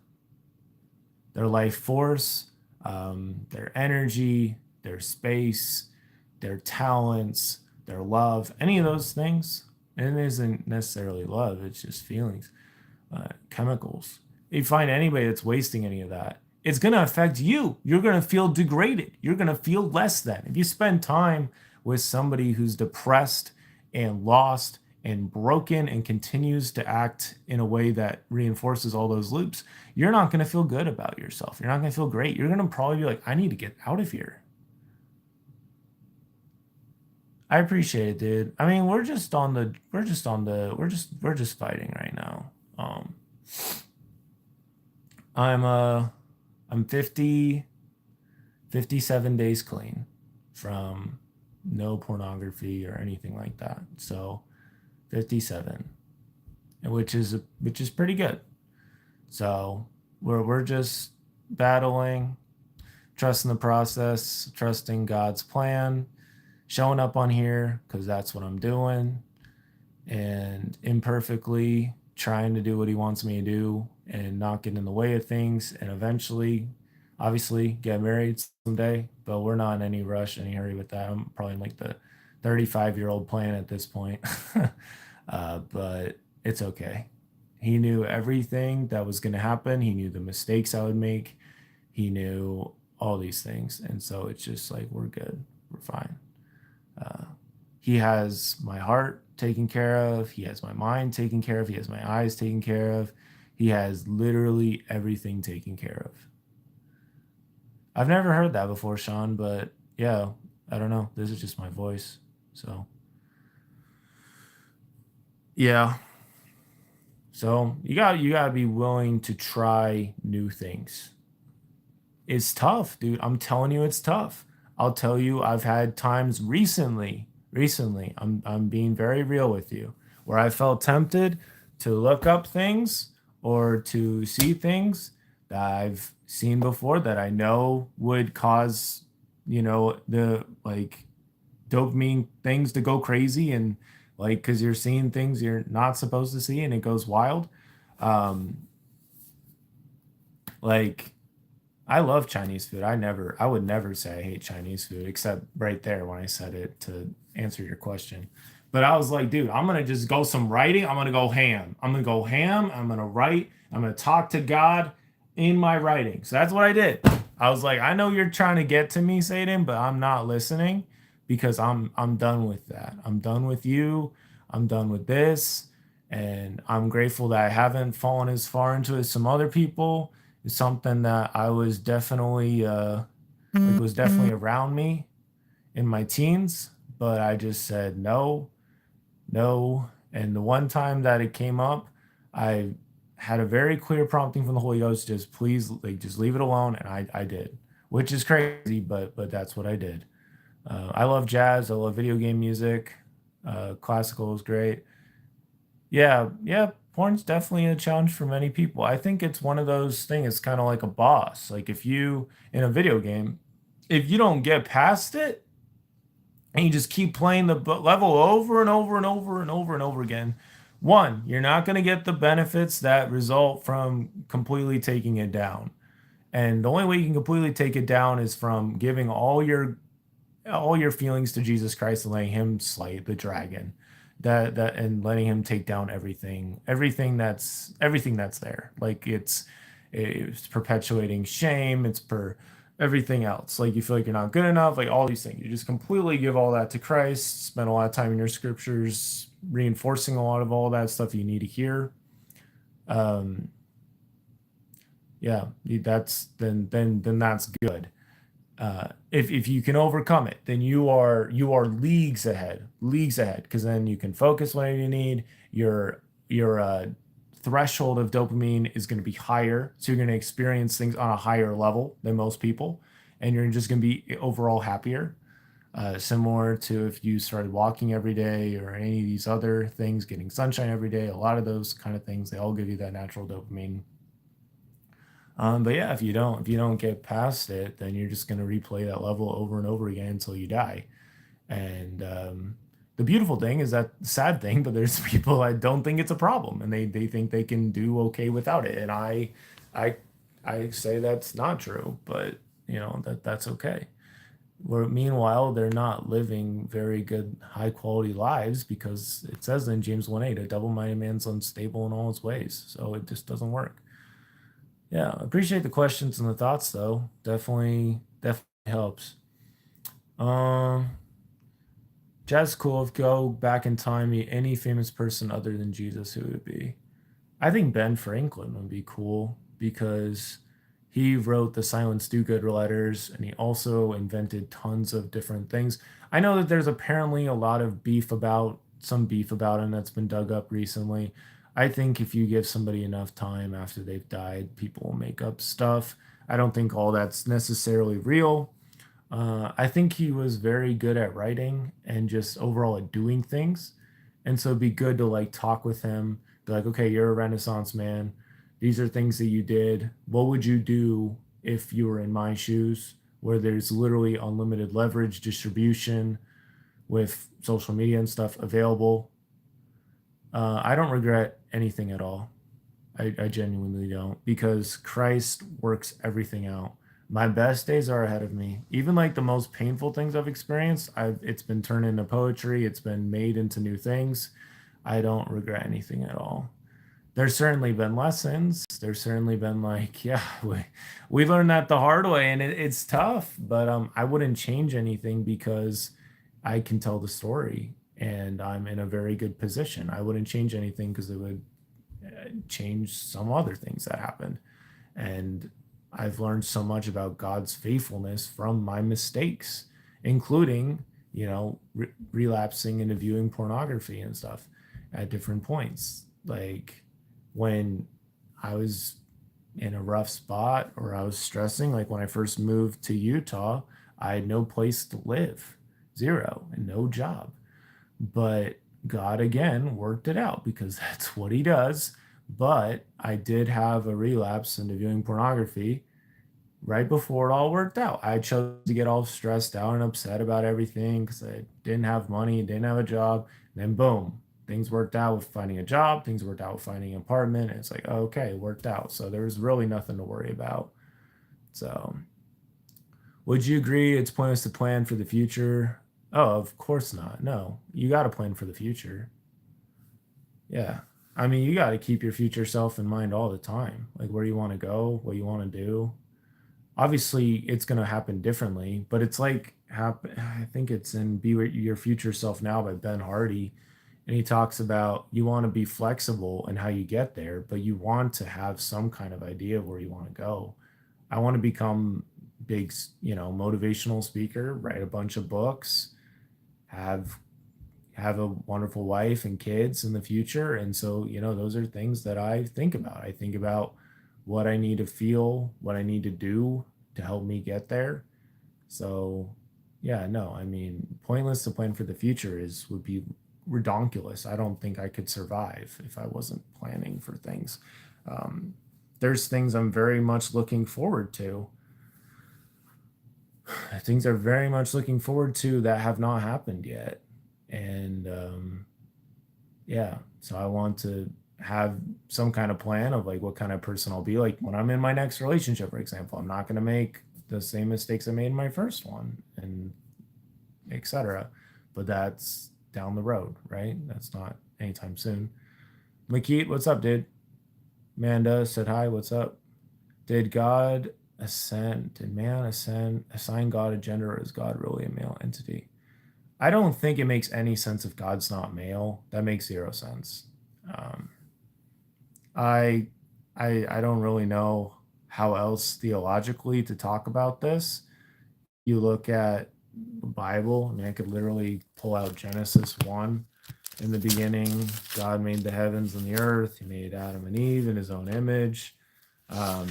force, their energy, their space, their talents, their love, any of those things. And it isn't necessarily love, it's just feelings, chemicals. If you find anybody that's wasting any of that, it's going to affect you. You're going to feel degraded. You're going to feel less than. If you spend time with somebody who's depressed and lost and broken and continues to act in a way that reinforces all those loops, you're not going to feel good about yourself. You're not going to feel great. You're going to probably be like, I need to get out of here. I appreciate it, dude. I mean, we're just fighting right now. I'm uh I'm 57 days clean from no pornography or anything like that. So 57, which is pretty good. So we're just battling, trusting the process, trusting God's plan, showing up on here because that's what I'm doing, and imperfectly trying to do what He wants me to do and not get in the way of things, and eventually, obviously, get married someday. But we're not in any rush, any hurry with that. I'm probably in like the 35-year-old plan at this point. But it's okay. He knew everything that was going to happen. He knew the mistakes I would make. He knew all these things. And so it's just like, we're good. We're fine. Uh, he has my heart taken care of. He has my mind taken care of. He has my eyes taken care of. He has literally everything taken care of. I've never heard that before, Sean, but yeah, I don't know. This is just my voice. So, yeah. So, you got to be willing to try new things. It's tough, dude. I'm telling you, it's tough. I'll tell you, I've had times recently, I'm being very real with you, where I felt tempted to look up things or to see things that I've seen before that I know would cause, the like dopamine things to go crazy, and like, because you're seeing things you're not supposed to see and it goes wild. Um, like I love Chinese food. I would never say I hate Chinese food, except right there when I said it to answer your question. But I was like, dude, I'm gonna just go some writing. I'm gonna go ham. I'm gonna go ham. I'm gonna write. I'm gonna talk to God in my writing. So that's what I did. I was like, I know you're trying to get to me, Satan, but I'm not listening because I'm done with that. I'm done with you. I'm done with this. And I'm grateful that I haven't fallen as far into it as some other people. It's something that I was definitely was definitely around me in my teens, but I just said no, no. And the one time that it came up, I had a very clear prompting from the Holy Ghost, just please, like, just leave it alone, and I did, which is crazy, but that's what I did. I love jazz. I love video game music. Classical is great. Yeah, yeah, porn's definitely a challenge for many people. I think it's one of those things, it's kind of like a boss. Like if you in a video game, if you don't get past it and you just keep playing the level over and over and over and over and over again, one, you're not going to get the benefits that result from completely taking it down. And the only way you can completely take it down is from giving all your feelings to Jesus Christ and letting him slay the dragon. That and letting him take down everything that's there. Like it's perpetuating shame, it's per everything else. Like you feel like you're not good enough, like all these things. You just completely give all that to Christ, spend a lot of time in your scriptures reinforcing a lot of all that stuff you need to hear. Um yeah, then that's good. If you can overcome it, then you are leagues ahead, because then you can focus whenever you need. Your threshold of dopamine is going to be higher, so you're going to experience things on a higher level than most people, and you're just going to be overall happier. Similar to if you started walking every day or any of these other things, getting sunshine every day, a lot of those kind of things, they all give you that natural dopamine. But yeah, if you don't get past it, then you're just gonna replay that level over and over again until you die. And the beautiful thing is that the sad thing, but there's people that don't think it's a problem, and they think they can do okay without it. And I I say that's not true, but that's okay. Where meanwhile they're not living very good, high quality lives, because it says in James 1:8, a double-minded man's unstable in all his ways. So it just doesn't work. Yeah, I appreciate the questions and the thoughts though. Definitely helps. Um, Jazz cool. If go back in time, meet any famous person other than Jesus, who would it be? I think Ben Franklin would be cool because he wrote the Silence Do Good letters, and he also invented tons of different things. I know that there's apparently a lot of beef about him that's been dug up recently. I think if you give somebody enough time after they've died, people will make up stuff. I don't think all that's necessarily real. I think he was very good at writing and just overall at doing things. And so it'd be good to like talk with him, be like, okay, you're a Renaissance man. These are things that you did. What would you do if you were in my shoes, where there's literally unlimited leverage, distribution with social media and stuff available? I don't regret anything at all. I genuinely don't, because Christ works everything out. My best days are ahead of me. Even like the most painful things I've experienced, it's been turned into poetry, it's been made into new things. I don't regret anything at all. There's certainly been lessons. There's certainly been like, yeah, we learned that the hard way, and it's tough. But I wouldn't change anything because I can tell the story, and I'm in a very good position. I wouldn't change anything because it would change some other things that happened. And I've learned so much about God's faithfulness from my mistakes, including, relapsing into viewing pornography and stuff at different points. Like when I was in a rough spot or I was stressing, like when I first moved to Utah, I had no place to live, zero, and no job. But God again worked it out because that's what he does. But I did have a relapse into viewing pornography right before it all worked out. I chose to get all stressed out and upset about everything because I didn't have money, didn't have a job. And then boom, things worked out with finding a job, things worked out with finding an apartment. And it's like, oh, okay, it worked out. So there's really nothing to worry about. So would you agree it's pointless to plan for the future? Oh, of course not. No, you got to plan for the future. Yeah. I mean, you got to keep your future self in mind all the time, like where you want to go, what you want to do. Obviously, it's going to happen differently, but it's like, I think it's in Be Your Future Self Now by Ben Hardy. And he talks about you want to be flexible in how you get there, but you want to have some kind of idea of where you want to go. I want to become big, motivational speaker, write a bunch of books, have have a wonderful wife and kids in the future. And so, those are things that I think about. I think about what I need to feel, what I need to do to help me get there. So, yeah, no, I mean, pointless to plan for the future is would be redonkulous. I don't think I could survive if I wasn't planning for things. Um, there's things I'm very much looking forward to. Things are very much looking forward to that have not happened yet. And yeah, so I want to have some kind of plan of like what kind of person I'll be like when I'm in my next relationship, for example. I'm not going to make the same mistakes I made in my first one, and etc. But that's down the road, right? That's not anytime soon. Lakeet, what's up, dude? Amanda said hi, what's up? Did God ascend? Did man assign God a gender, or is God really a male entity? I don't think it makes any sense if God's not male. That makes zero sense. Um, I, I don't really know how else theologically to talk about this. You look at the Bible. I mean, I could literally pull out Genesis 1. In the beginning, God made the heavens and the earth. He made Adam and Eve in his own image. Um,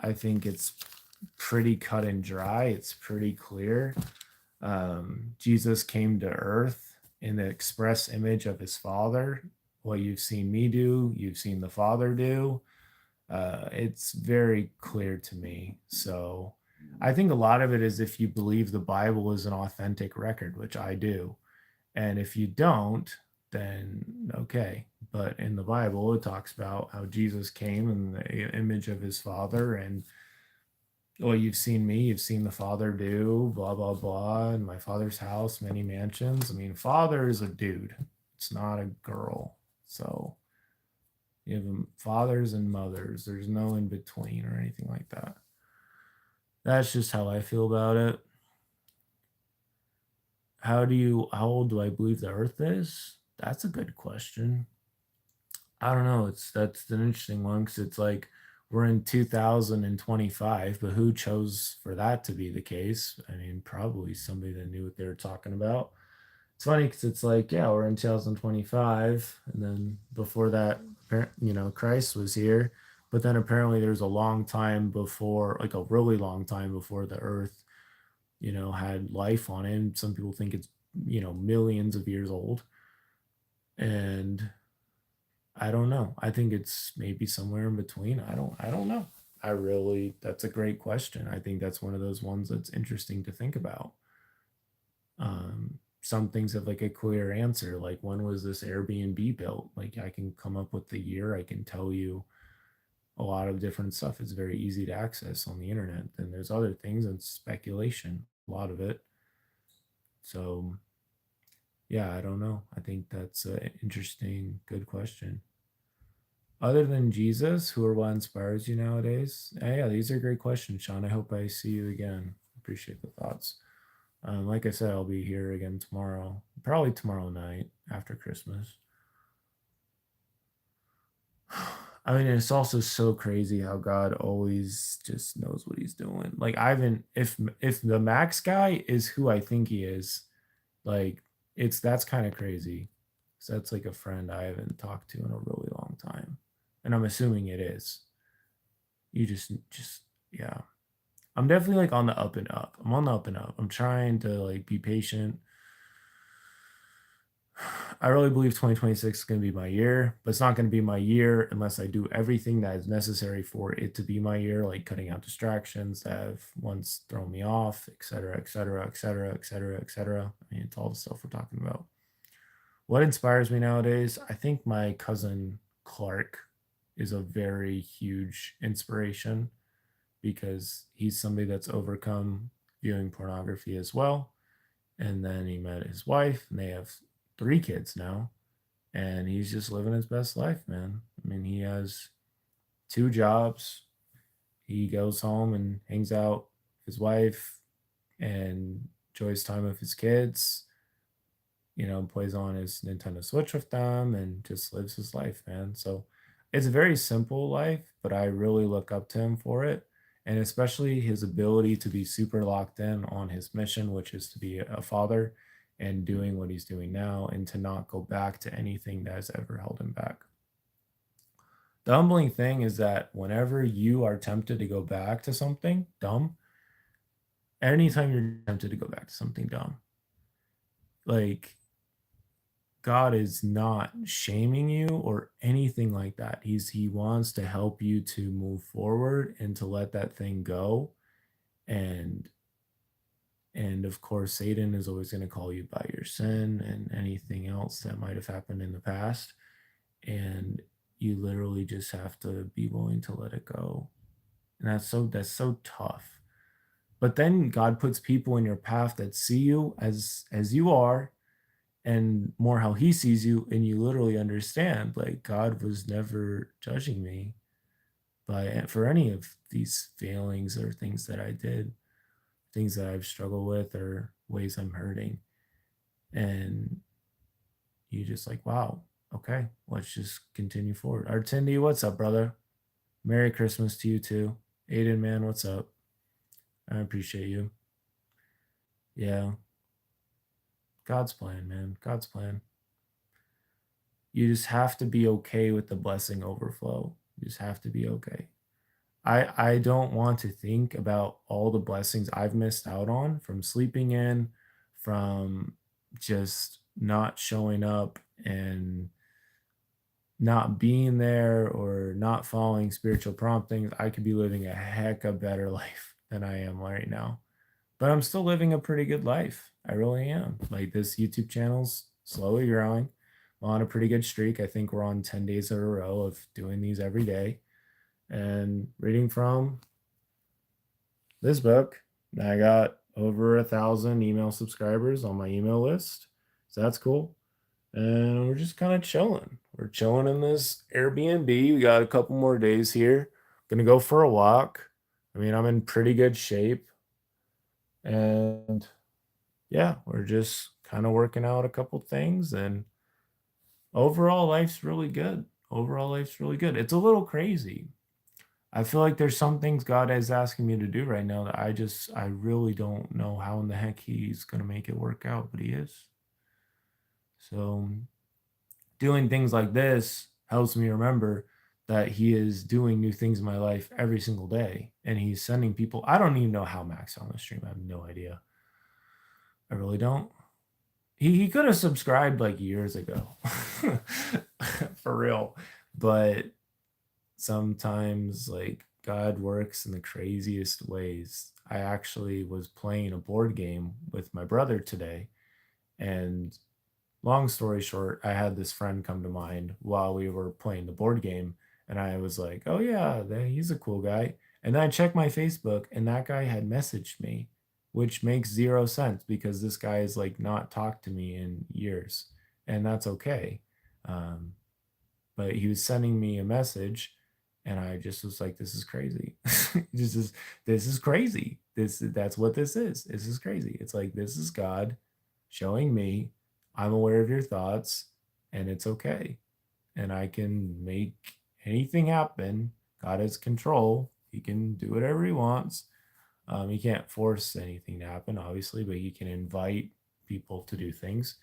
I think it's pretty cut and dry. It's pretty clear. Jesus came to earth in the express image of his Father. What you've seen me do, you've seen the Father do. It's very clear to me. So I think a lot of it is if you believe the Bible is an authentic record, which I do. And if you don't, then okay. But in the Bible, it talks about how Jesus came in the image of his Father, and well, you've seen me, you've seen the Father do, blah, blah, blah. In my Father's house, many mansions. I mean, Father is a dude, it's not a girl. So you have fathers and mothers, there's no in between or anything like that. That's just how I feel about it. How old do I believe the earth is? That's a good question. I don't know. That's an interesting one because it's like we're in 2025, but who chose for that to be the case? I mean, probably somebody that knew what they were talking about. It's funny because it's like, yeah, we're in 2025, and then before that, Christ was here, but then apparently there's a long time before, like a really long time before the Earth, had life on it. And some people think it's, millions of years old, and I don't know. I think it's maybe somewhere in between. I don't know. That's a great question. I think that's one of those ones that's interesting to think about. Some things have like a clear answer, like when was this Airbnb built? Like I can come up with the year, I can tell you a lot of different stuff is very easy to access on the internet. Then there's other things and speculation, a lot of it. So yeah, I don't know. I think that's an interesting, good question. Other than Jesus, who or what inspires you nowadays? Yeah, these are great questions, Sean. I hope I see you again. Appreciate the thoughts. Like I said, I'll be here again tomorrow, probably tomorrow night after Christmas. I mean, it's also so crazy how God always just knows what he's doing. Like Ivan, if the Max guy is who I think he is, like it's that's kind of crazy. So that's like a friend I haven't talked to in a really long time. And I'm assuming it is. You just yeah. I'm definitely like on the up and up. I'm on the up and up. I'm trying to like be patient. I really believe 2026 is going to be my year, but it's not going to be my year unless I do everything that is necessary for it to be my year, like cutting out distractions that have once thrown me off, et cetera, et cetera, et cetera, et cetera, et cetera. I mean, it's all the stuff we're talking about. What inspires me nowadays? I think my cousin Clark is a very huge inspiration because he's somebody that's overcome viewing pornography as well. And then he met his wife, and they have 3 kids now, and he's just living his best life, man. I mean, he has 2 jobs. He goes home and hangs out with his wife and enjoys time with his kids, plays on his Nintendo Switch with them and just lives his life, man. So it's a very simple life, but I really look up to him for it. And especially his ability to be super locked in on his mission, which is to be a father and doing what he's doing now and to not go back to anything that has ever held him back. The humbling thing is that whenever you are tempted to go back to something dumb, anytime you're tempted to go back to something dumb, like God is not shaming you or anything like that. He wants to help you to move forward and to let that thing go. And of course Satan is always going to call you by your sin and anything else that might have happened in the past. And you literally just have to be willing to let it go. And that's so tough. But then God puts people in your path that see you as you are and more how he sees you, and you literally understand like God was never judging me for any of these failings or things that I did, things that I've struggled with or ways I'm hurting. And you just like, wow, okay, let's just continue forward. Artindi, what's up, brother? Merry Christmas to you too. Aiden, man, what's up? I appreciate you. Yeah, God's plan, man. God's plan. You just have to be okay with the blessing overflow. You just have to be okay. I don't want to think about all the blessings I've missed out on from sleeping in, from just not showing up and not being there or not following spiritual promptings. I could be living a heck of better life than I am right now. But I'm still living a pretty good life. I really am. Like this YouTube channel's slowly growing. I'm on a pretty good streak. I think we're on 10 days in a row of doing these every day and reading from this book. I got over 1,000 email subscribers on my email list. So that's cool. And we're just kind of chilling. We're chilling in this Airbnb. We got a couple more days here. Gonna go for a walk. I mean, I'm in pretty good shape. And yeah, we're just kind of working out a couple things. And overall, life's really good. Overall, life's really good. It's a little crazy. I feel like there's some things God is asking me to do right now that I really don't know how in the heck he's going to make it work out, but he is. So doing things like this helps me remember that he is doing new things in my life every single day. And he's sending people. I don't even know how Max on the stream. I have no idea. I really don't. He could have subscribed like years ago. For real. But sometimes like God works in the craziest ways. I actually was playing a board game with my brother today, and long story short, I had this friend come to mind while we were playing the board game, And I was like, oh yeah, he's a cool guy. And then I checked my Facebook and that guy had messaged me, which makes zero sense because this guy has like not talked to me in years. And that's okay. Um, but he was sending me a message and I just was like, this is crazy. This is crazy. That's what this is. This is crazy. It's like this is God showing me I'm aware of your thoughts and it's okay. And I can make anything happen. God has control. He can do whatever he wants. He can't force anything to happen, obviously, but he can invite people to do things,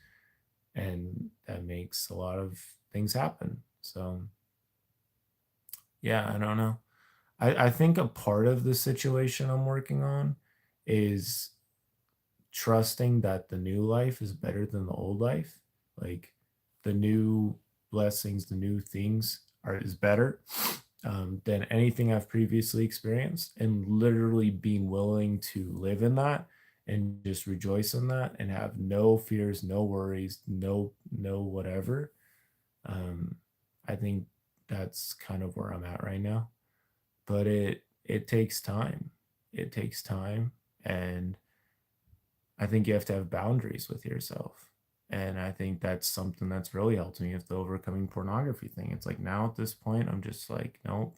and that makes a lot of things happen. So, yeah, I don't know. I think a part of the situation I'm working on is trusting that the new life is better than the old life. Like the new blessings, the new things are is better than anything I've previously experienced, and literally being willing to live in that and just rejoice in that and have no fears, no worries, no whatever. Um, I think that's kind of where I'm at right now. But it takes time. It takes time, and I think you have to have boundaries with yourself. And I think that's something that's really helped me with the overcoming pornography thing. It's like now at this point, I'm just like, nope,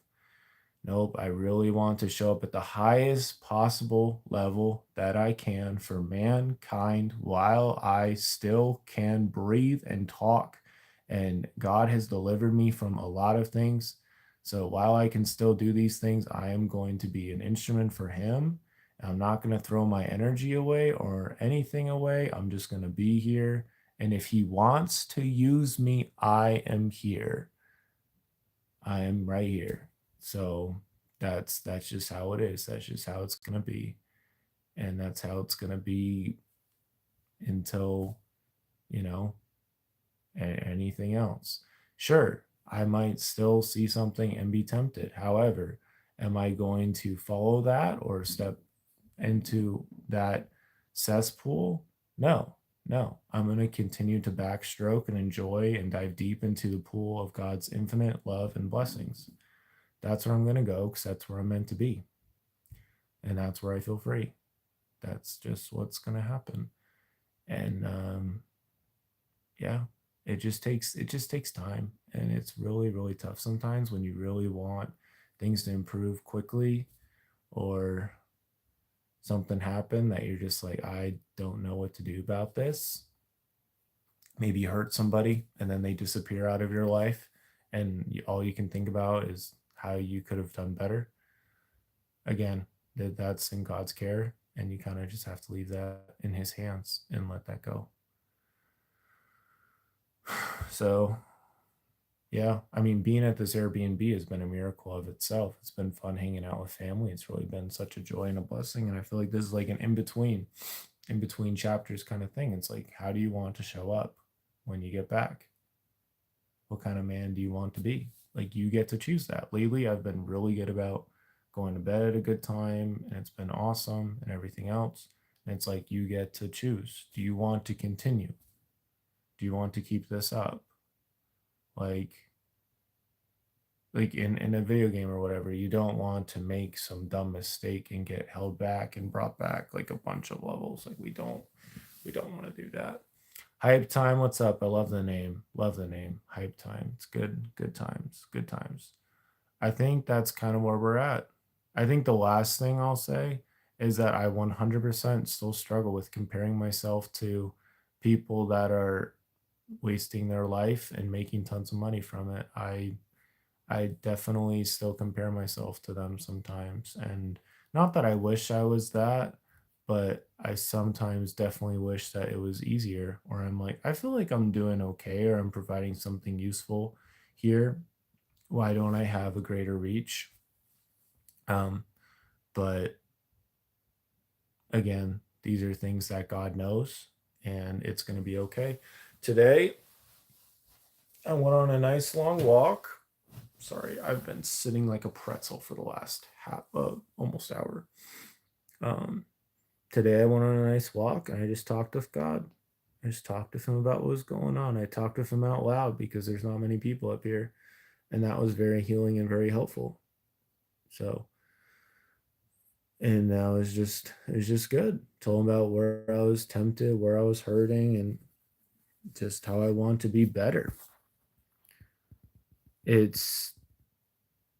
nope. I really want to show up at the highest possible level that I can for mankind while I still can breathe and talk. And God has delivered me from a lot of things. So while I can still do these things, I am going to be an instrument for Him. I'm not going to throw my energy away or anything away. I'm just going to be here. And if He wants to use me, I am here. I am right here. So that's just how it is. That's just how it's gonna be. And that's how it's gonna be until, you know, anything else. Sure, I might still see something and be tempted. However, am I going to follow that or step into that cesspool? No, no. I'm going to continue to backstroke and enjoy and dive deep into the pool of God's infinite love and blessings. That's where I'm going to go because that's where I'm meant to be. And that's where I feel free. That's just what's going to happen. And yeah, it just takes time, and it's really really tough sometimes when you really want things to improve quickly, or something happen that you're just like, I don't know what to do about this. Maybe you hurt somebody and then they disappear out of your life, and all you can think about is how you could have done better. Again, that's in God's care, and you kind of just have to leave that in His hands and let that go. So, yeah, I mean, being at this Airbnb has been a miracle of itself. It's been fun hanging out with family. It's really been such a joy and a blessing. And I feel like this is like an in between chapters kind of thing. It's like, how do you want to show up when you get back? What kind of man do you want to be? Like, you get to choose that. Lately, I've been really good about going to bed at a good time, and it's been awesome and everything else. And it's like, you get to choose. Do you want to continue? Do you want to keep this up? Like, in a video game or whatever, you don't want to make some dumb mistake and get held back and brought back like a bunch of levels. Like, we don't want to do that. Hype time, what's up? I love the name. Love the name. Hype time. It's good. Good times. Good times. I think that's kind of where we're at. I think the last thing I'll say is that I 100% still struggle with comparing myself to people that are wasting their life and making tons of money from it. I definitely still compare myself to them sometimes. And not that I wish I was that, but I sometimes definitely wish that it was easier. Or I'm like, I feel like I'm doing okay, or I'm providing something useful here. Why don't I have a greater reach? Um, but again, these are things that God knows, and it's going to be okay. Today, I went on a nice long walk. Sorry, I've been sitting like a pretzel for the last almost hour. Um, Today I went on a nice walk and I just talked with God. I just talked with Him about what was going on. I talked with Him out loud because there's not many people up here. And that was very healing and very helpful. So, and that was just good. Told him about where I was tempted, where I was hurting, and just how I want to be better. It's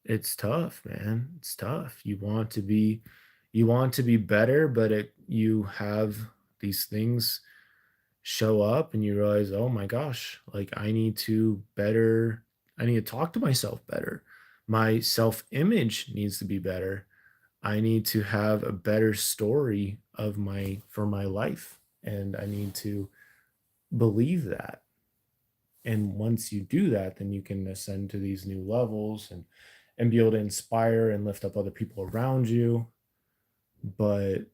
it's tough, man. It's tough. You want to be better, but you have these things show up and you realize, "Oh my gosh, like I need to talk to myself better. My self-image needs to be better. I need to have a better story of my for my life, and I need to believe that." And once you do that, then you can ascend to these new levels and be able to inspire and lift up other people around you. But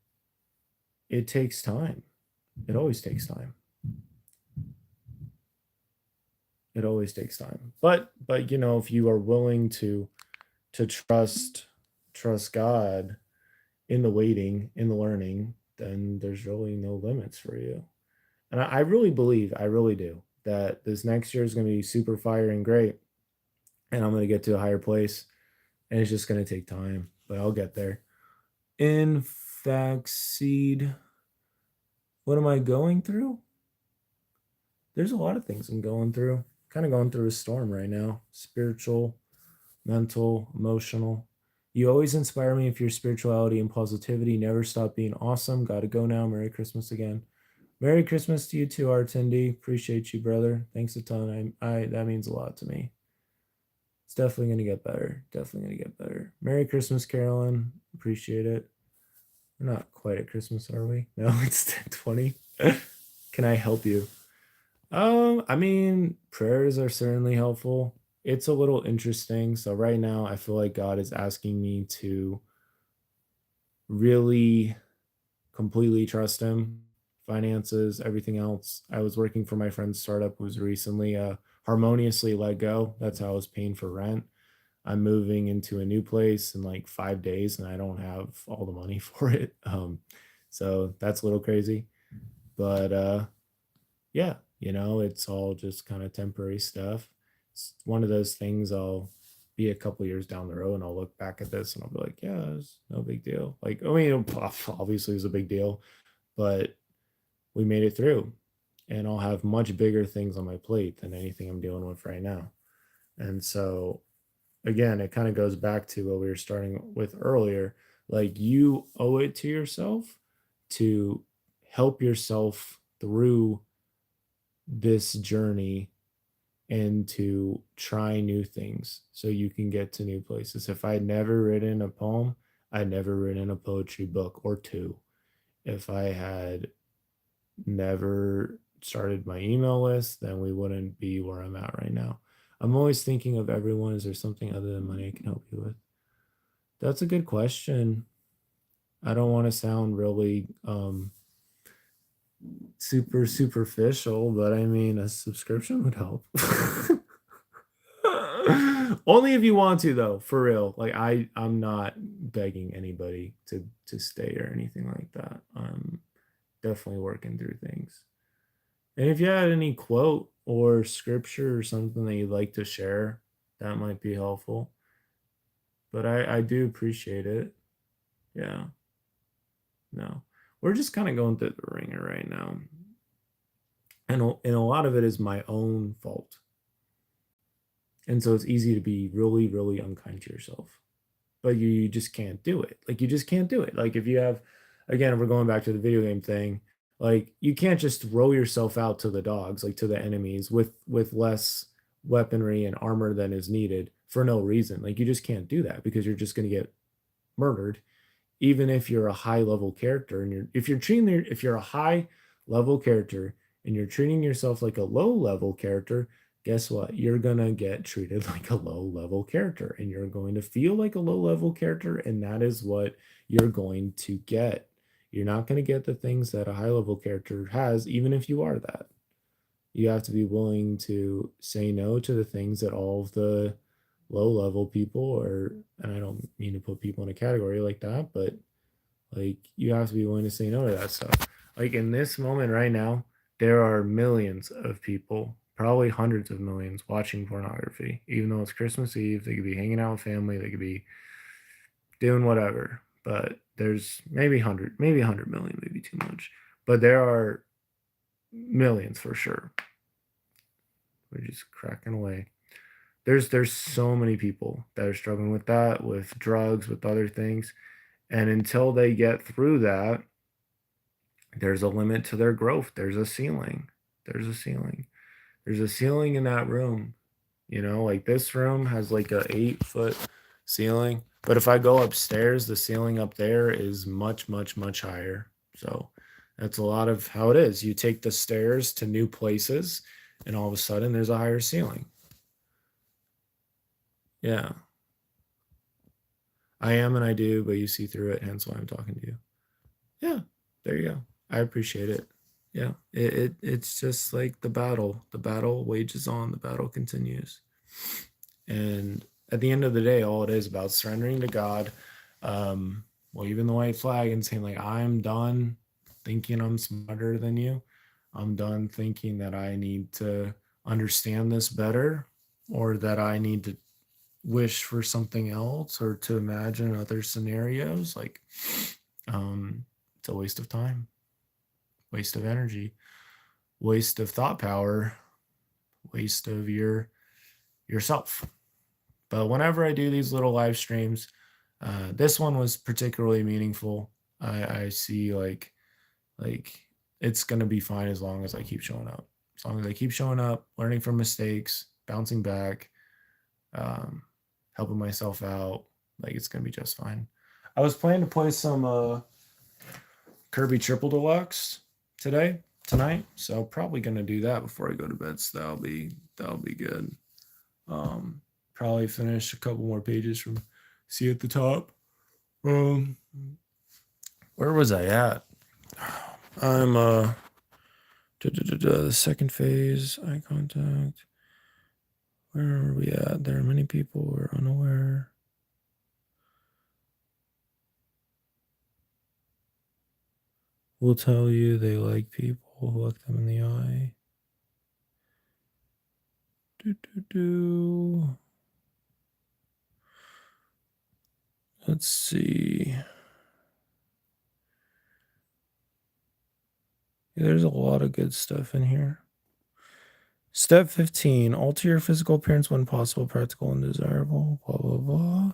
it takes time. It always takes time. It always takes time. But if you are willing to trust God in the waiting, in the learning, then there's really no limits for you. And I really believe, I really do, that this next year is going to be super fire and great, and I'm going to get to a higher place, and it's just going to take time, but I'll get there. In fact, seed, what am I going through? There's a lot of things I'm going through. Kind of going through a storm right now. Spiritual, mental, emotional. You always inspire me with your spirituality and positivity. Never stop being awesome. Gotta go now. Merry Christmas again. Merry Christmas to you too, R10D. Appreciate you, brother. Thanks a ton. I that means a lot to me. It's definitely gonna get better. Definitely gonna get better. Merry Christmas, Carolyn. Appreciate it. We're not quite at Christmas, are we? No, it's 10:20. Can I help you? I mean, prayers are certainly helpful. It's a little interesting. So right now, I feel like God is asking me to really completely trust Him. Finances, everything else. I was working for my friend's startup who was recently harmoniously let go. That's how I was paying for rent. I'm moving into a new place in like 5 days, and I don't have all the money for it. So that's a little crazy. But yeah, it's all just kind of temporary stuff. It's one of those things I'll be a couple years down the road and I'll look back at this and I'll be like, yeah, it's no big deal. Like, I mean, obviously it was a big deal, but we made it through, and I'll have much bigger things on my plate than anything I'm dealing with right now. And so, again, it kind of goes back to what we were starting with earlier. Like, you owe it to yourself to help yourself through this journey and to try new things so you can get to new places. If I'd never written a poem, I'd never written a poetry book or two. If I had never started my email list, then we wouldn't be where I'm at right now. I'm always thinking of everyone. Is there something other than money I can help you with? That's a good question. I don't want to sound really super superficial, but I mean, a subscription would help. Only if you want to, though, for real. Like, I'm not begging anybody to stay or anything like that. I'm definitely working through things. And if you had any quote or scripture or something that you'd like to share, that might be helpful. But I do appreciate it. Yeah. No. We're just kind of going through the ringer right now. And a lot of it is my own fault. And so it's easy to be really, really unkind to yourself. But you just can't do it. Like, you just can't do it. Like, if you have, again, if we're going back to the video game thing, like, you can't just throw yourself out to the dogs, like to the enemies with less weaponry and armor than is needed for no reason. Like, you just can't do that because you're just going to get murdered, even if you're a high level character and if you're a high level character and you're treating yourself like a low level character, guess what? You're gonna get treated like a low level character and you're going to feel like a low level character, and that is what you're going to get. You're not going to get the things that a high level character has, even if you are that. You have to be willing to say no to the things that all of the low level people are, and I don't mean to put people in a category like that, but like, you have to be willing to say no to that stuff. Like, in this moment right now, there are millions of people probably hundreds of millions watching pornography. Even though it's Christmas Eve, they could be hanging out with family, they could be doing whatever. But there's maybe 100 million, maybe too much. But there are millions for sure. We're just cracking away. There's so many people that are struggling with that, with drugs, with other things. And until they get through that, there's a limit to their growth. There's a ceiling. There's a ceiling. There's a ceiling in that room. You know, like this room has like a 8 foot ceiling. But if I go upstairs, the ceiling up there is much, much, much higher. So that's a lot of how it is. You take the stairs to new places, and all of a sudden there's a higher ceiling. Yeah. I am and I do, but you see through it, hence why I'm talking to you. Yeah, there you go. I appreciate it. Yeah, it's just like the battle. The battle wages on. The battle continues. And at the end of the day, all it is about surrendering to God, waving the white flag and saying, like, I'm done thinking I'm smarter than you. I'm done thinking that I need to understand this better, or that I need to wish for something else, or to imagine other scenarios. Like, it's a waste of time, waste of energy, waste of thought power, waste of yourself. But whenever I do these little live streams, this one was particularly meaningful. I see like it's gonna be fine as long as I keep showing up. As long as I keep showing up, learning from mistakes, bouncing back, um, helping myself out, like it's gonna be just fine. I was planning to play some Kirby Triple Deluxe tonight, so probably gonna do that before I go to bed. So that'll be good. Um, Probably finish a couple more pages from C at the top. Um, where was I at? I'm the second phase, eye contact. Where are we at? There are many people who are unaware. Will tell you they like people who look them in the eye. Let's see. Yeah, there's a lot of good stuff in here. Step 15, alter your physical appearance when possible, practical, and desirable. Blah, blah, blah.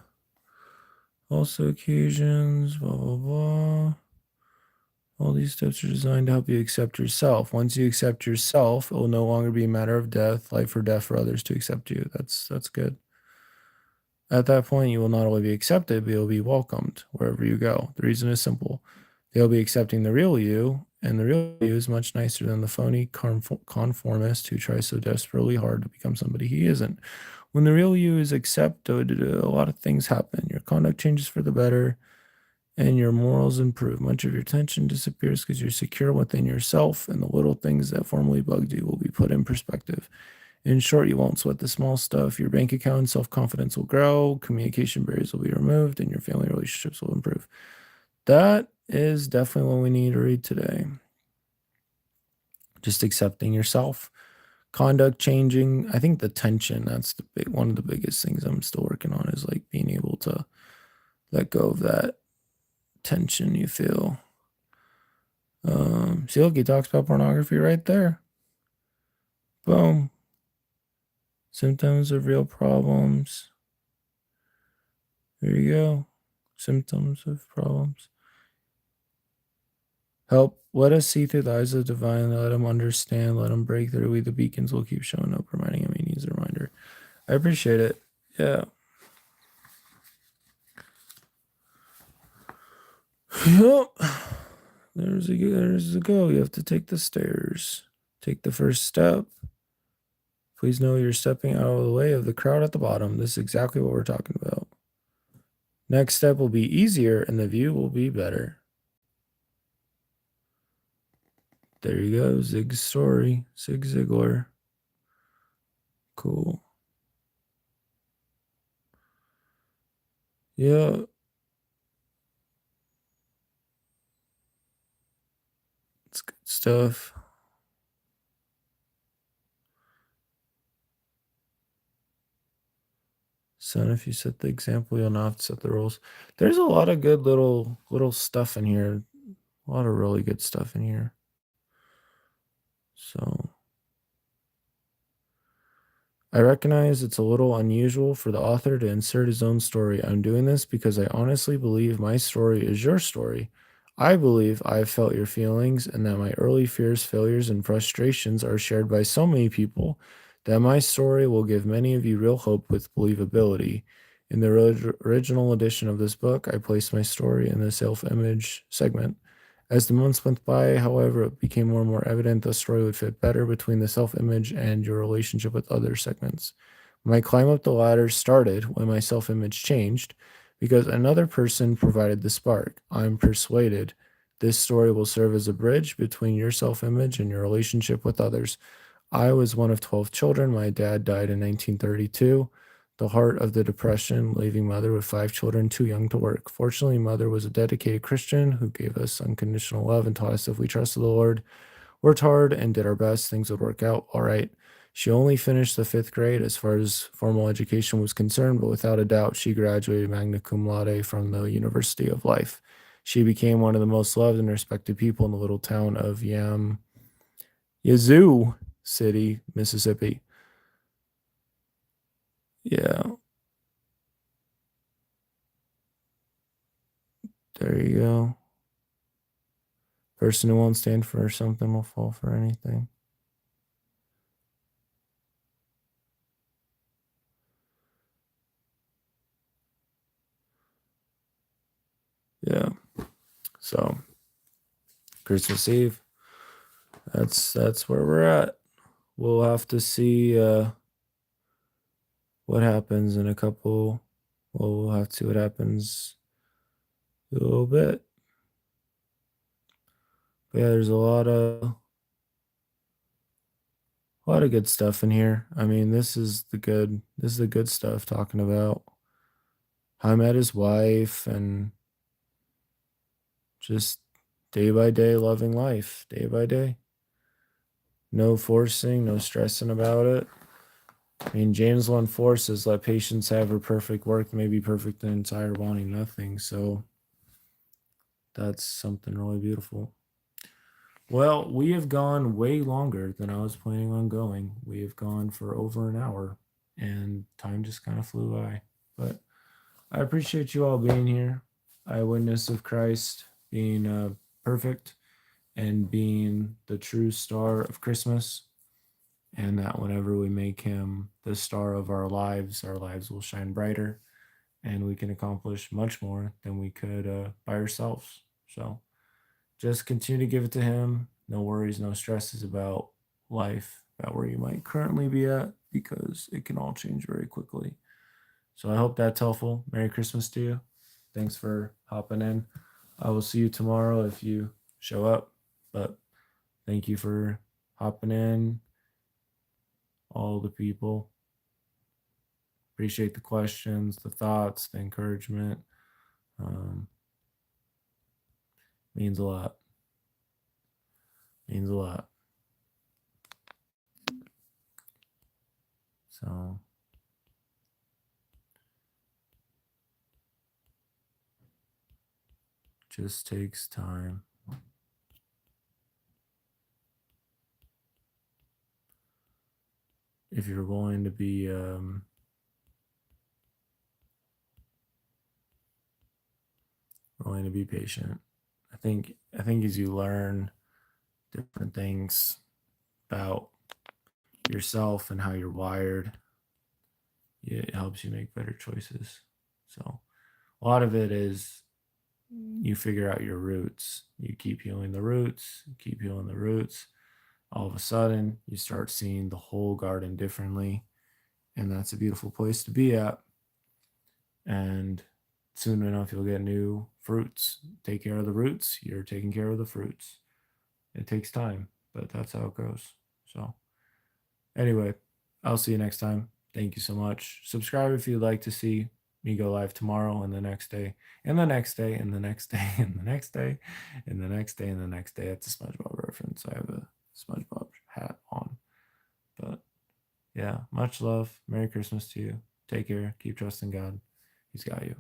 Also occasions, blah, blah, blah. All these steps are designed to help you accept yourself. Once you accept yourself, it will no longer be a matter of death, life or death for others to accept you. That's good. At that point, you will not only be accepted, but you'll be welcomed wherever you go. The reason is simple. They'll be accepting the real you, and the real you is much nicer than the phony conformist who tries so desperately hard to become somebody he isn't. When the real you is accepted, a lot of things happen. Your conduct changes for the better, and your morals improve. Much of your tension disappears because you're secure within yourself, and the little things that formerly bugged you will be put in perspective. In short, you won't sweat the small stuff. Your bank account and self-confidence will grow, communication barriers will be removed, and your family relationships will improve. That is definitely what we need to read today. Just accepting yourself, conduct changing. I think the tension, that's one of the biggest things I'm still working on, is like being able to let go of that tension you feel. See, look, he talks about pornography right there. Boom. Symptoms of real problems. There you go. Symptoms of problems. Help. Let us see through the eyes of the divine. Let him understand. Let him break through. The beacons will keep showing up, reminding him he needs a reminder. I appreciate it. Yeah. Yep. There's a go. You have to take the stairs. Take the first step. Please know you're stepping out of the way of the crowd at the bottom. This is exactly what we're talking about. Next step will be easier and the view will be better. There you go. Zig's story. Zig Ziglar. Cool. Yeah. It's good stuff. Son, if you set the example, you'll not have to set the rules. There's a lot of good little stuff in here. A lot of really good stuff in here. So I recognize it's a little unusual for the author to insert his own story. I'm doing this because I honestly believe my story is your story. I believe I've felt your feelings and that my early fears, failures, and frustrations are shared by so many people that my story will give many of you real hope with believability. In the original edition of this book, I placed my story in the self image segment. As the months went by, however, it became more and more evident the story would fit better between the self image and your relationship with other segments. My climb up the ladder started when my self image changed because another person provided the spark. I'm persuaded this story will serve as a bridge between your self image and your relationship with others. I was one of 12 children. My dad died in 1932, the heart of the Depression, leaving mother with 5 children too young to work. Fortunately, mother was a dedicated Christian who gave us unconditional love and taught us if we trusted the Lord, worked hard, and did our best, things would work out all right. She only finished the 5th grade as far as formal education was concerned, but without a doubt, she graduated magna cum laude from the University of Life. She became one of the most loved and respected people in the little town of Yazoo City, Mississippi. Yeah, there you go. Person who won't stand for something will fall for anything. Yeah. So Christmas Eve. That's where we're at. We'll have to see what happens in a couple. Well, we'll have to see what happens a little bit. But yeah, there's a lot of good stuff in here. I mean, this is the good stuff talking about how I met his wife and just day by day loving life, day by day. No forcing, no stressing about it. I mean, James 1:4 says, let patience have her perfect work, may be perfect and entire, wanting nothing. So that's something really beautiful. Well, we have gone way longer than I was planning on going. We have gone for over an hour, and time just kind of flew by. But I appreciate you all being here. Eyewitness of Christ being perfect and being the true star of Christmas, and that whenever we make him the star of our lives will shine brighter and we can accomplish much more than we could by ourselves. So just continue to give it to him. No worries, no stresses about life, about where you might currently be at, because it can all change very quickly. So I hope that's helpful. Merry Christmas to you. Thanks for hopping in. I will see you tomorrow if you show up. But thank you for hopping in, all the people. Appreciate the questions, the thoughts, the encouragement. Um, means a lot. Means a lot. So just takes time. If you're willing to be patient. I think as you learn different things about yourself and how you're wired, it helps you make better choices. So a lot of it is you figure out your roots. You keep healing the roots, keep healing the roots. All of a sudden, you start seeing the whole garden differently. And that's a beautiful place to be at. And soon enough, you'll get new fruits. Take care of the roots, you're taking care of the fruits. It takes time, but that's how it goes. So, anyway, I'll see you next time. Thank you so much. Subscribe if you'd like to see me go live tomorrow and the next day, and the next day, and the next day, and the next day, and the next day, and the next day. It's a SpongeBob reference. I have a SpongeBob hat on. But yeah, much love. Merry Christmas to you. Take care. Keep trusting God. He's got you.